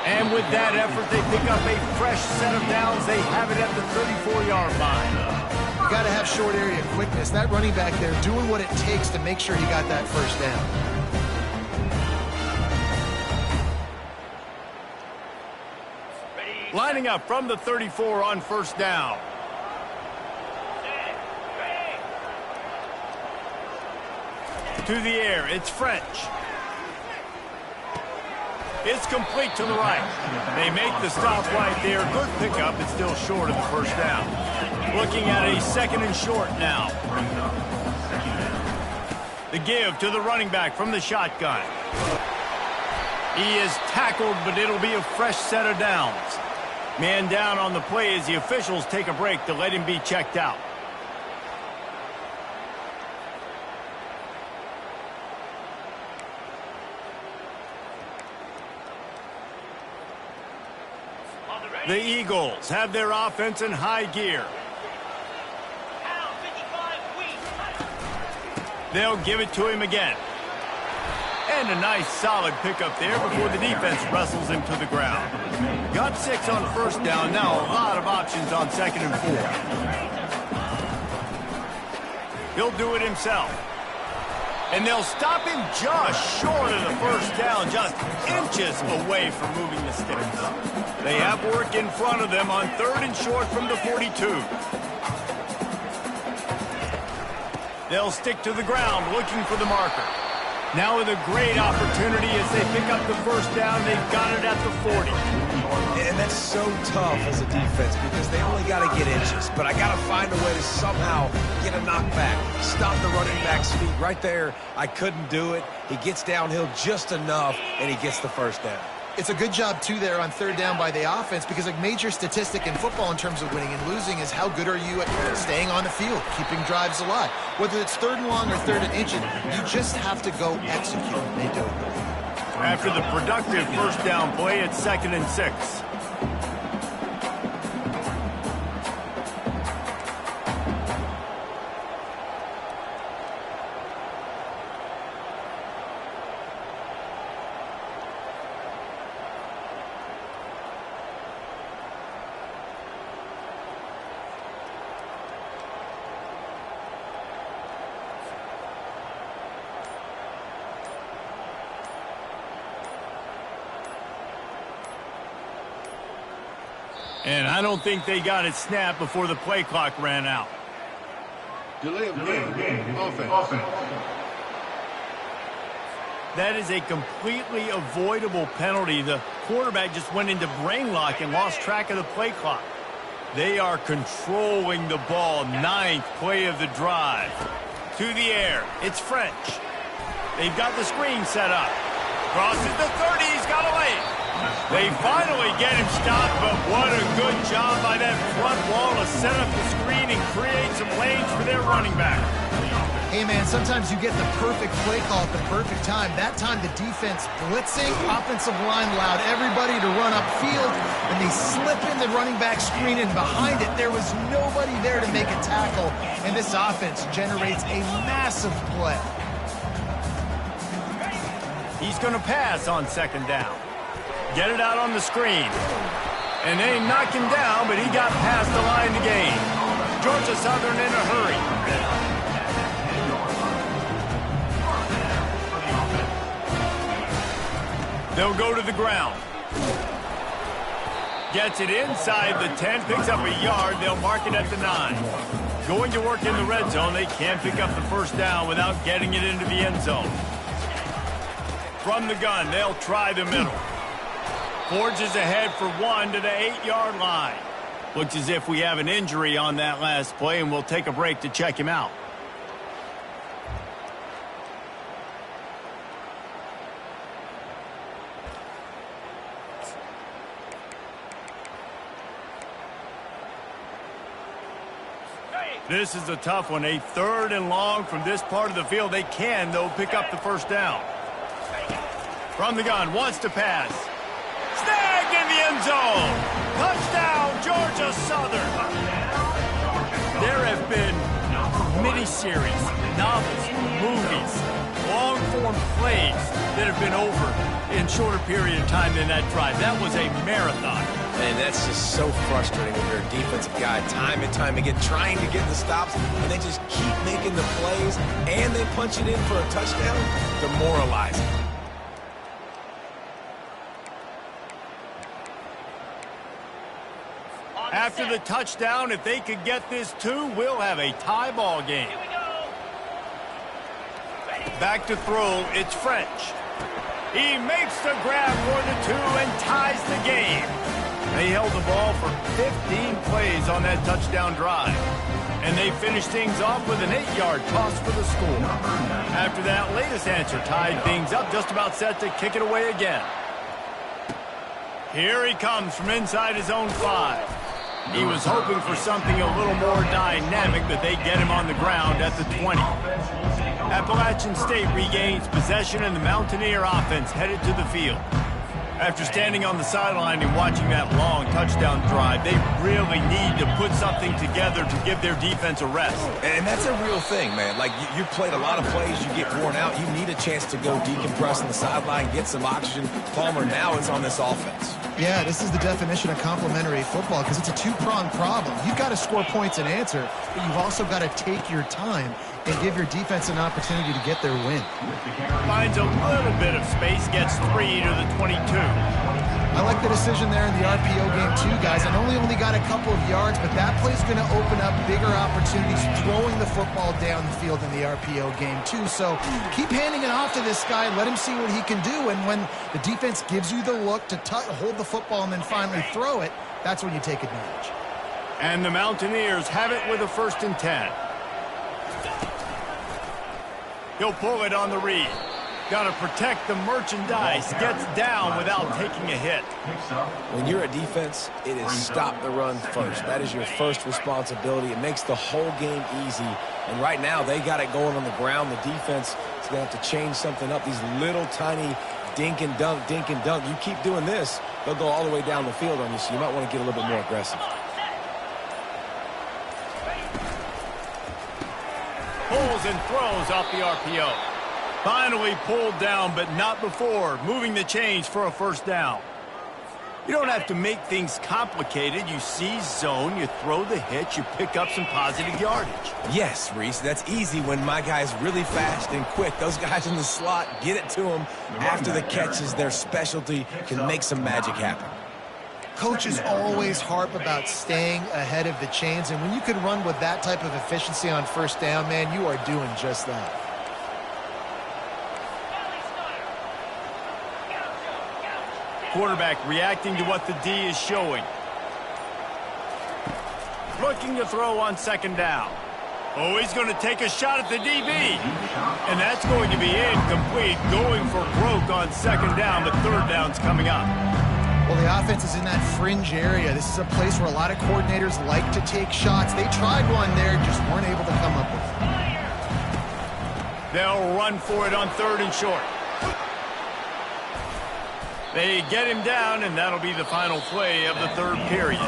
[SPEAKER 1] And with that effort, they pick up a fresh set of downs. They have it at the 34-yard line.
[SPEAKER 2] You got to have short area quickness. That running back there doing what it takes to make sure you got that first down.
[SPEAKER 1] Lining up from the 34 on 1st down. To the air, it's French. It's complete to the right. They make the stop right there. Good pickup. It's still short of the first down. Looking at a 2nd and short now. The give to the running back from the shotgun. He is tackled, but it'll be a fresh set of downs. Man down on the play as the officials take a break to let him be checked out. The Eagles have their offense in high gear. They'll give it to him again. And a nice solid pickup there before the defense wrestles him to the ground. Got 6 on first down. Now a lot of options on 2nd and 4. He'll do it himself. And they'll stop him just short of the first down, just inches away from moving the sticks. They have work in front of them on 3rd and short from the 42. They'll stick to the ground looking for the marker. Now with a great opportunity as they pick up the first down, they've got it at the 40.
[SPEAKER 3] And that's so tough as a defense because they only got to get inches. But I got to find a way to somehow get a knockback, stop the running back's feet. Right there, I couldn't do it. He gets downhill just enough, and he gets the first down.
[SPEAKER 2] It's a good job, too, there on 3rd down by the offense because a major statistic in football in terms of winning and losing is how good are you at staying on the field, keeping drives alive. Whether it's 3rd and long or 3rd and inches, you just have to go execute. They do it.
[SPEAKER 1] After the productive first down play, it's 2nd and 6. And I don't think they got it snapped before the play clock ran out.
[SPEAKER 5] Delay of game. Offense.
[SPEAKER 1] That is a completely avoidable penalty. The quarterback just went into brain lock and lost track of the play clock. They are controlling the ball. 9th play of the drive. To the air. It's French. They've got the screen set up. Crosses the 30. He's got a lane. They finally get him stopped, but what a good job by that front wall to set up the screen and create some lanes for their running back.
[SPEAKER 2] Hey, man, sometimes you get the perfect play call at the perfect time. That time the defense blitzing, offensive line allowed everybody to run upfield, and they slip in the running back screen, and behind it there was nobody there to make a tackle, and this offense generates a massive play.
[SPEAKER 1] He's going to pass on 2nd down. Get it out on the screen. And they knock him down, but he got past the line to gain. Georgia Southern in a hurry. They'll go to the ground. Gets it inside the 10, picks up a yard. They'll mark it at the 9. Going to work in the red zone. They can't pick up the first down without getting it into the end zone. From the gun, they'll try the middle. Forges ahead for 1 to the 8-yard line. Looks as if we have an injury on that last play, and we'll take a break to check him out. This is a tough one. A 3rd and long from this part of the field. They can, though, pick up the first down. From the gun, wants to pass. Snag in the end zone. Touchdown, Georgia Southern. There have been miniseries, novels, movies, long-form plays that have been over in shorter period of time than that drive. That was a marathon.
[SPEAKER 3] And that's just so frustrating when you're a defensive guy time and time again trying to get the stops, and they just keep making the plays, and they punch it in for a touchdown. Demoralizing.
[SPEAKER 1] After the touchdown, if they could get this 2, we'll have a tie ball game. Back to throw, it's French. He makes the grab for the 2 and ties the game. They held the ball for 15 plays on that touchdown drive. And they finished things off with an 8-yard toss for the score. After that latest answer tied things up, just about set to kick it away again. Here he comes from inside his own 5. He was hoping for something a little more dynamic, but they get him on the ground at the 20. Appalachian State regains possession, and the Mountaineer offense headed to the field. After standing on the sideline and watching that long touchdown drive, they really need to put something together to give their defense a rest.
[SPEAKER 3] And that's a real thing, man. Like, you've played a lot of plays, you get worn out, you need a chance to go decompress on the sideline, get some oxygen. Palmer now is on this offense.
[SPEAKER 2] Yeah, this is the definition of complementary football because it's a two-pronged problem. You've got to score points and answer, but you've also got to take your time and give your defense an opportunity to get their win.
[SPEAKER 1] Finds a little bit of space, gets 3 to the 22.
[SPEAKER 2] I like the decision there in the RPO game too, guys. I know he only got a couple of yards, but that play's going to open up bigger opportunities throwing the football down the field in the RPO game too. So keep handing it off to this guy, let him see what he can do, and when the defense gives you the look to hold the football and then finally throw it, that's when you take advantage.
[SPEAKER 1] And the Mountaineers have it with a 1st and 10. He'll pull it on the read. Got to protect the merchandise. Gets down without taking a hit.
[SPEAKER 3] When you're a defense, it is stop the run first. That is your first responsibility. It makes the whole game easy. And right now, they got it going on the ground. The defense is going to have to change something up. These little tiny dink and dunk, dink and dunk. You keep doing this, they'll go all the way down the field on you, so you might want to get a little bit more aggressive.
[SPEAKER 1] Pulls and throws off the RPO. Finally pulled down, but not before. Moving the chains for a 1st down. You don't have to make things complicated. You seize zone, you throw the hitch, you pick up some positive yardage.
[SPEAKER 3] Yes, Reese, that's easy when my guy's really fast and quick. Those guys in the slot, get it to them. After the catch is their specialty, can make some magic happen.
[SPEAKER 2] Coaches always harp about staying ahead of the chains, and when you can run with that type of efficiency on 1st down, man, you are doing just that.
[SPEAKER 1] Quarterback reacting to what the D is showing. Looking to throw on 2nd down. Oh, he's going to take a shot at the DB. And that's going to be incomplete. Going for broke on 2nd down, but 3rd down's coming up.
[SPEAKER 2] Well, the offense is in that fringe area. This is a place where a lot of coordinators like to take shots. They tried one there, just weren't able to come up with it.
[SPEAKER 1] They'll run for it on 3rd and short. They get him down, and that'll be the final play of the 3rd period.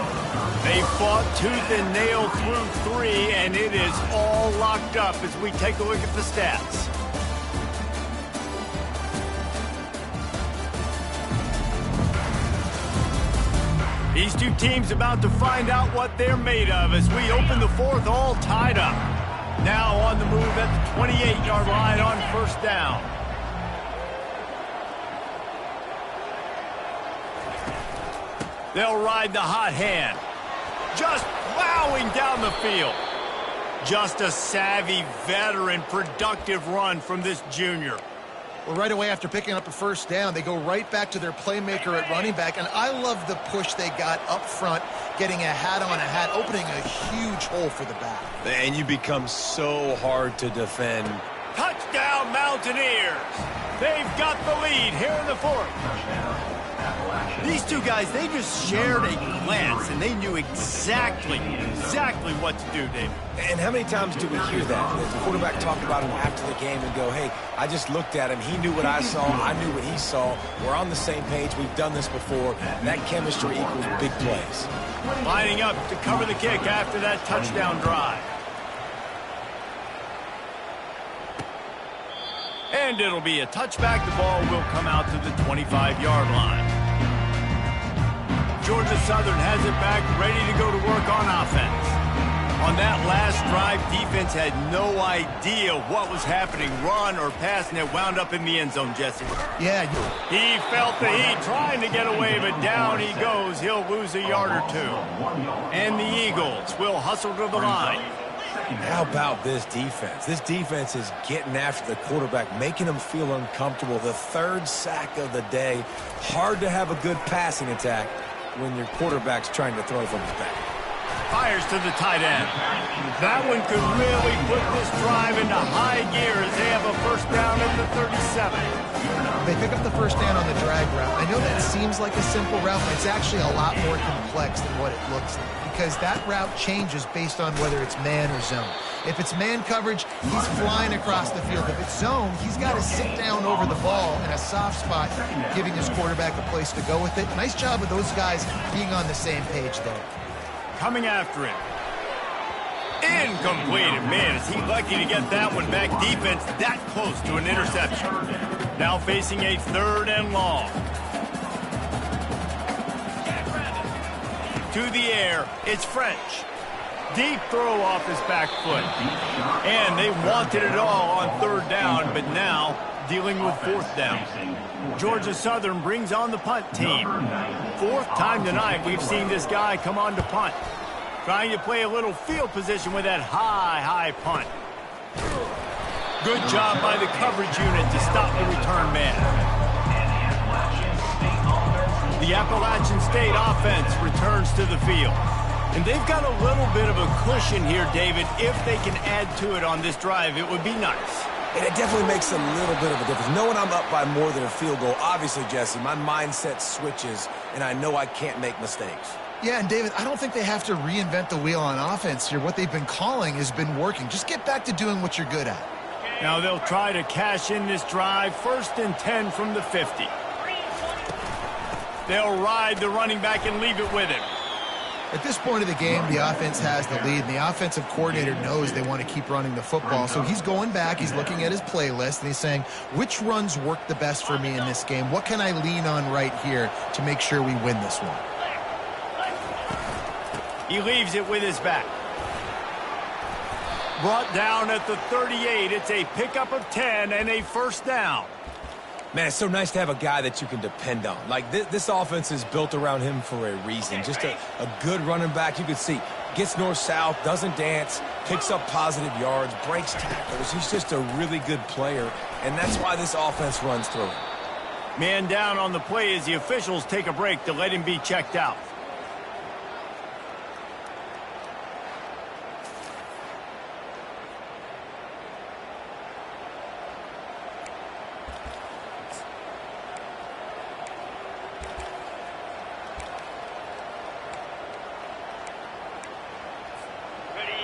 [SPEAKER 1] They fought tooth and nail through 3, and it is all locked up as we take a look at the stats. These two teams about to find out what they're made of as we open the 4th all tied up. Now on the move at the 28-yard line on 1st down. They'll ride the hot hand. Just plowing down the field. Just a savvy, veteran, productive run from this junior.
[SPEAKER 2] Well, right away after picking up a 1st down, they go right back to their playmaker at running back, and I love the push they got up front, getting a hat on a hat, opening a huge hole for the back.
[SPEAKER 3] And you become so hard to defend.
[SPEAKER 1] Touchdown, Mountaineers! They've got the lead here in the 4th. These two guys, they just shared a glance, and they knew exactly what to do, David.
[SPEAKER 3] And how many times do we hear that? The quarterback talk about him after the game and go, hey, I just looked at him. He knew what I saw. I knew what he saw. We're on the same page. We've done this before. That chemistry equals big plays.
[SPEAKER 1] Lining up to cover the kick after that touchdown drive. And it'll be a touchback. The ball will come out to the 25-yard line. Georgia Southern has it back, ready to go to work on offense. On that last drive, defense had no idea what was happening, run or pass, and it wound up in the end zone, Jesse.
[SPEAKER 2] Yeah.
[SPEAKER 1] He felt the heat trying to get away, but down he goes. He'll lose a yard or 2. And the Eagles will hustle to the line.
[SPEAKER 3] How about this defense? This defense is getting after the quarterback, making him feel uncomfortable. The 3rd sack of the day. Hard to have a good passing attack when your quarterback's trying to throw from his back.
[SPEAKER 1] Fires to the tight end. That one could really put this drive into high gear as they have a first down at the 37.
[SPEAKER 2] They pick up the first down on the drag route. I know that seems like a simple route, but it's actually a lot more complex than what it looks like, because that route changes based on whether it's man or zone. If it's man coverage, he's flying across the field. If it's zone, he's got to sit down over the ball in a soft spot, giving his quarterback a place to go with it. Nice job of those guys being on the same page there.
[SPEAKER 1] Coming after him. Incomplete. Man, is he lucky to get that one back. Defense that close to an interception. Now facing a 3rd and long. To the air, it's French. Deep throw off his back foot. And they wanted it all on 3rd down, but now dealing with 4th down. Georgia Southern brings on the punt team. 4th time tonight we've seen this guy come on to punt. Trying to play a little field position with that high punt. Good job by the coverage unit to stop the return man. The Appalachian State offense returns to the field. And they've got a little bit of a cushion here, David. If they can add to it on this drive, it would be nice.
[SPEAKER 3] And it definitely makes a little bit of a difference. Knowing I'm up by more than a field goal, obviously, Jesse, my mindset switches, and I know I can't make mistakes.
[SPEAKER 2] Yeah, and David, I don't think they have to reinvent the wheel on offense here. What they've been calling has been working. Just get back to doing what you're good at.
[SPEAKER 1] Now they'll try to cash in this drive. 1st and 10 from the 50. They'll ride the running back and leave it with him.
[SPEAKER 2] At this point of the game, the offense has the lead, and the offensive coordinator knows they want to keep running the football. So he's going back, he's looking at his playlist, and he's saying, which runs work the best for me in this game? What can I lean on right here to make sure we win this one?
[SPEAKER 1] He leaves it with his back. Brought down at the 38. It's a pickup of 10 and a 1st down.
[SPEAKER 3] Man, it's so nice to have a guy that you can depend on. Like, this offense is built around him for a reason. Just a good running back. You can see, gets north-south, doesn't dance, picks up positive yards, breaks tackles. He's just a really good player, and that's why this offense runs through him.
[SPEAKER 1] Man down on the play as the officials take a break to let him be checked out.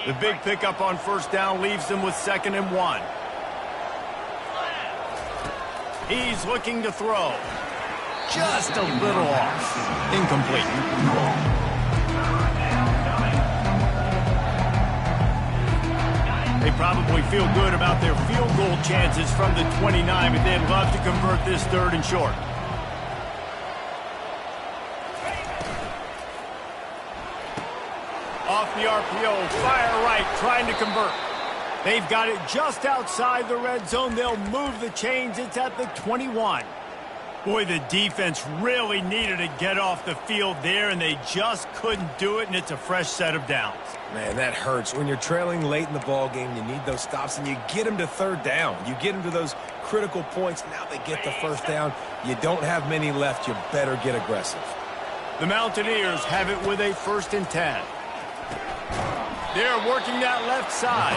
[SPEAKER 1] The big pickup on 1st down leaves them with 2nd and 1. He's looking to throw. Just a little off. Incomplete. They probably feel good about their field goal chances from the 29, but they'd love to convert this 3rd and short. Off the RPO, fire right, trying to convert. They've got it just outside the red zone. They'll move the chains. It's at the 21. Boy, the defense really needed to get off the field there, and they just couldn't do it, and it's a fresh set of downs.
[SPEAKER 3] Man, that hurts. When you're trailing late in the ball game, you need those stops, and you get them to 3rd down. You get them to those critical points. Now they get the 1st down. You don't have many left. You better get aggressive.
[SPEAKER 1] The Mountaineers have it with a 1st and 10. They're working that left side.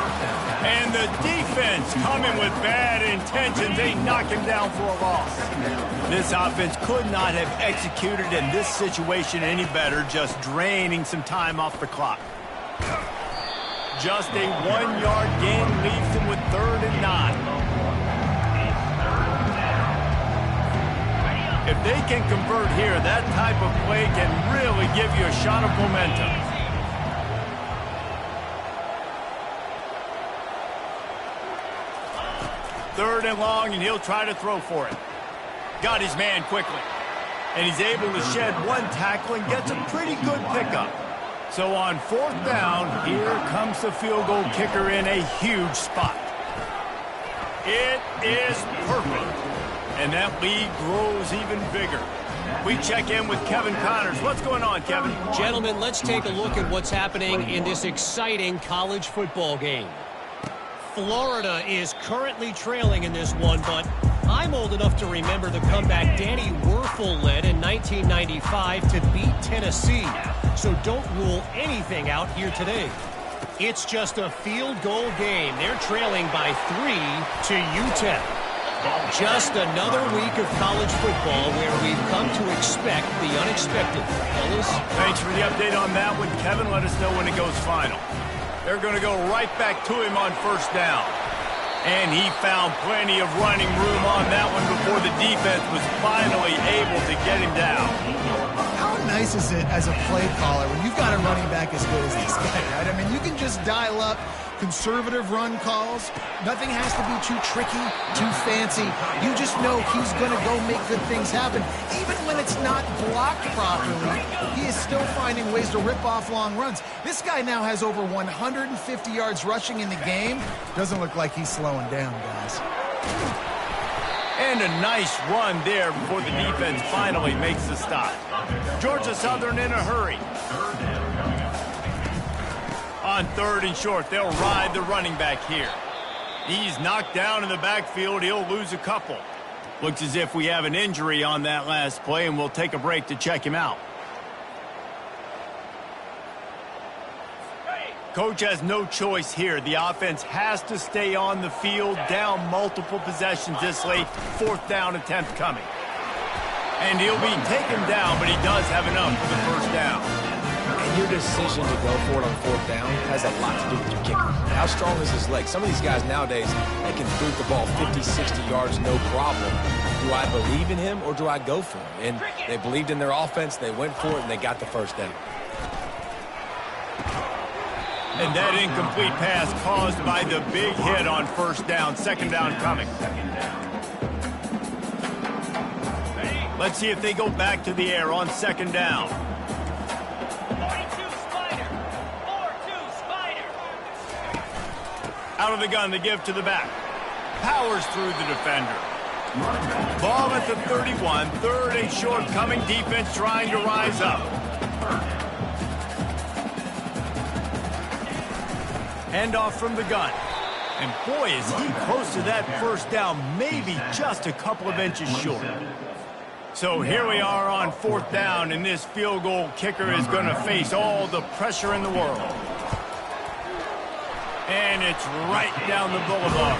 [SPEAKER 1] And the defense coming with bad intentions. They knock him down for a loss. This offense could not have executed in this situation any better, just draining some time off the clock. Just a 1-yard gain leaves them with 3rd and 9. If they can convert here, that type of play can really give you a shot of momentum. 3rd and long, and he'll try to throw for it. Got his man quickly. And he's able to shed one tackle and gets a pretty good pickup. So on 4th down, here comes the field goal kicker in a huge spot. It is perfect. And that lead grows even bigger. We check in with Kevin Connors. What's going on, Kevin?
[SPEAKER 4] Gentlemen, let's take a look at what's happening in this exciting college football game. Florida is currently trailing in this one, but I'm old enough to remember the comeback Danny Werfel led in 1995 to beat Tennessee. so don't rule anything out here today. It's just a field goal game. They're trailing by 3 to UTEP. Just another week of college football where we've come to expect the unexpected. Ellis?
[SPEAKER 1] Thanks for the update on that one, Kevin. Let us know when it goes final. They're going to go right back to him on first down. And he found plenty of running room on that one before the defense was finally able to get him down.
[SPEAKER 2] How nice is it as a play caller when you've got a running back as good as this guy, right? I mean, you can just dial up conservative run calls. Nothing has to be too tricky, too fancy. You just know he's going to go make good things happen. Even when it's not blocked properly, he is still finding ways to rip off long runs. This guy now has over 150 yards rushing in the game. Doesn't look like he's slowing down, guys.
[SPEAKER 1] And a nice run there before the defense finally makes the stop. Georgia Southern in a hurry. On 3rd and short, they'll ride the running back here. He's knocked down in the backfield. He'll lose a couple. Looks as if we have an injury on that last play, and we'll take a break to check him out. Coach has no choice here. The offense has to stay on the field, down multiple possessions this late. 4th down attempt coming. And he'll be taken down, but he does have enough for the first down.
[SPEAKER 3] And your decision to go for it on 4th down has a lot to do with your kicker. How strong is his leg? Some of these guys nowadays, they can boot the ball 50, 60 yards, no problem. Do I believe in him or do I go for him? And they believed in their offense, they went for it, and they got the first down.
[SPEAKER 1] And that incomplete pass caused by the big hit on 1st down. 2nd down coming. Let's see if they go back to the air on 2nd down.
[SPEAKER 6] 42 Spider. 4-2 Spider.
[SPEAKER 1] Out of the gun, the give to the back. Powers through the defender. Ball at the 31. 3rd and short coming. Defense trying to rise up. Handoff from the gun. And boy, is he close to that first down, maybe just a couple of inches short. So here we are on 4th down, and this field goal kicker is going to face all the pressure in the world. And it's right down the boulevard.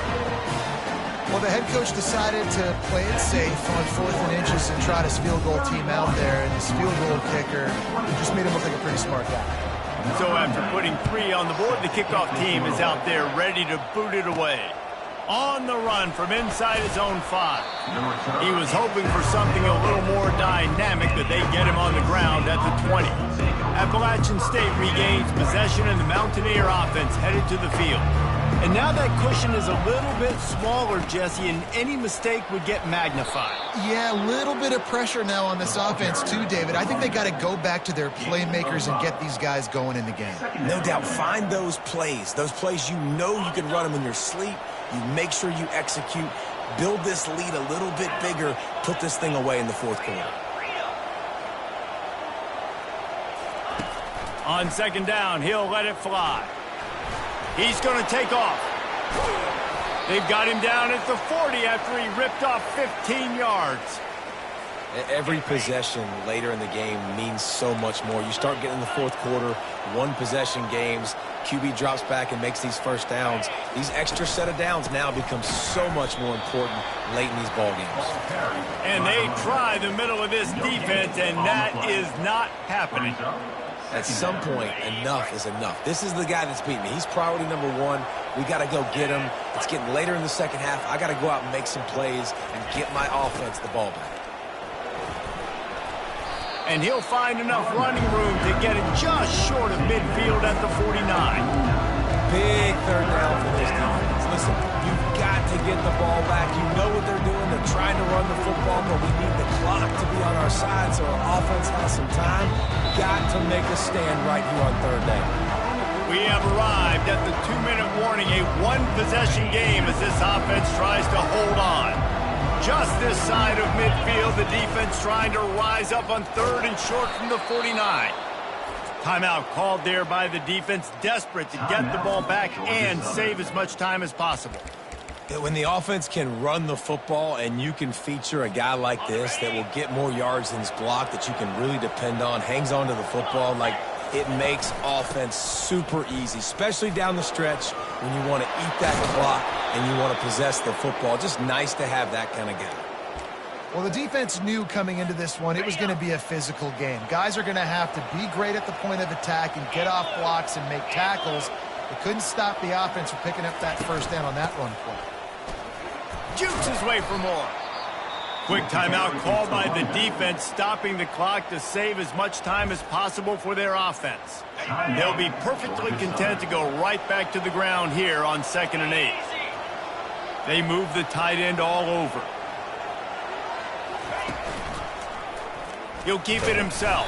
[SPEAKER 2] Well, the head coach decided to play it safe on 4th and inches and trot his field goal team out there, and his field goal kicker just made him look like a pretty smart guy.
[SPEAKER 1] So after putting 3 on the board, the kickoff team is out there ready to boot it away. On the run from inside his own 5. He was hoping for something a little more dynamic, but they get him on the ground at the 20. Appalachian State regains possession, and the Mountaineer offense headed to the field. And now that cushion is a little bit smaller, Jesse, and any mistake would get magnified.
[SPEAKER 2] Yeah, a little bit of pressure now on this offense too, David. I think they got to go back to their playmakers and get these guys going in the game.
[SPEAKER 3] No doubt, find those plays you know you can run them in your sleep. You make sure you execute, build this lead a little bit bigger, put this thing away in the 4th quarter.
[SPEAKER 1] On 2nd down, he'll let it fly. He's going to take off. They've got him down at the 40 after he ripped off 15 yards.
[SPEAKER 3] Every possession later in the game means so much more. You start getting in the 4th quarter, 1-possession games, QB drops back and makes these first downs. These extra set of downs now become so much more important late in these ball games.
[SPEAKER 1] And they try the middle of this defense, and that is not happening.
[SPEAKER 3] At some point, enough is enough. This is the guy that's beat me. He's priority number 1. We got to go get him. It's getting later in the 2nd half. I got to go out and make some plays and get my offense the ball back.
[SPEAKER 1] And he'll find enough running room to get it just short of midfield at the 49.
[SPEAKER 3] Big 3rd down for this defense. Listen, you've got to get the ball back. You know what they're doing. They're trying to run the football, but we need the clock to be on our side so our offense has some time. Got to make a stand right here on 3rd down.
[SPEAKER 1] We have arrived at the 2-minute warning, a 1-possession game as this offense tries to hold on. Just this side of midfield, the defense trying to rise up on 3rd and short from the 49. Timeout called there by the defense, desperate to get the ball back and save as much time as possible.
[SPEAKER 3] When the offense can run the football and you can feature a guy like this that will get more yards than his block, that you can really depend on, hangs on to the football, like it makes offense super easy, especially down the stretch when you want to eat that clock and you want to possess the football. Just nice to have that kind of guy.
[SPEAKER 2] Well, the defense knew coming into this one it was going to be a physical game. Guys are going to have to be great at the point of attack and get off blocks and make tackles. They couldn't stop the offense from picking up that first down on that run play.
[SPEAKER 1] Jukes his way for more. Quick timeout called by the defense, stopping the clock to save as much time as possible for their offense. They'll be perfectly content to go right back to the ground here on 2nd and 8. They move the tight end all over. He'll keep it himself.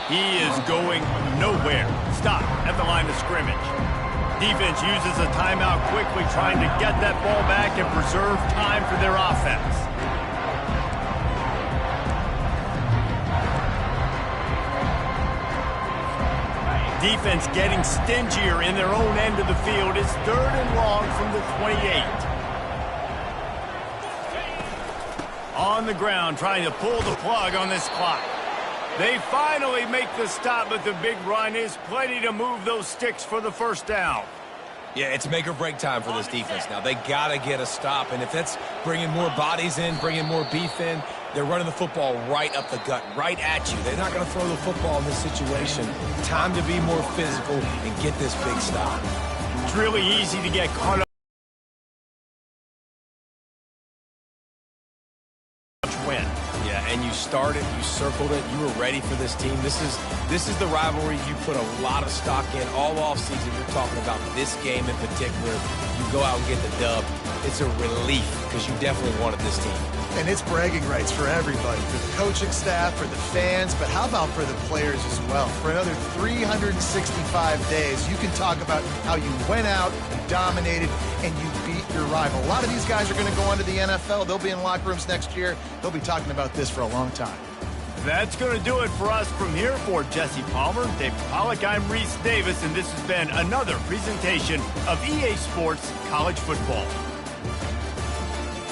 [SPEAKER 1] He is going nowhere. Stop at the line of scrimmage. Defense uses a timeout quickly, trying to get that ball back and preserve time for their offense. Defense getting stingier in their own end of the field. It's 3rd and long from the 28. On the ground, trying to pull the plug on this clock. They finally make the stop, but the big run is plenty to move those sticks for the first down.
[SPEAKER 3] Yeah, it's make or break time for this defense now. They got to get a stop, and if that's bringing more bodies in, bringing more beef in, they're running the football right up the gut, right at you. They're not going to throw the football in this situation. Time to be more physical and get this big stop.
[SPEAKER 1] It's really easy to get caught up. Win.
[SPEAKER 3] Yeah, and you started, you circled it, you were ready for this team. This is the rivalry you put a lot of stock in all offseason. You're talking about this game in particular. You go out and get the dub. It's a relief because you definitely wanted this team.
[SPEAKER 2] And it's bragging rights for everybody, for the coaching staff, for the fans, but how about for the players as well? For another 365 days, you can talk about how you went out, you dominated, and you beat your rival. A lot of these guys are going to go on to the NFL. They'll be in locker rooms next year. They'll be talking about this for a long time.
[SPEAKER 1] That's going to do it for us from here. For Jesse Palmer, Dave Pollack, I'm Reese Davis, and this has been another presentation of EA Sports College Football.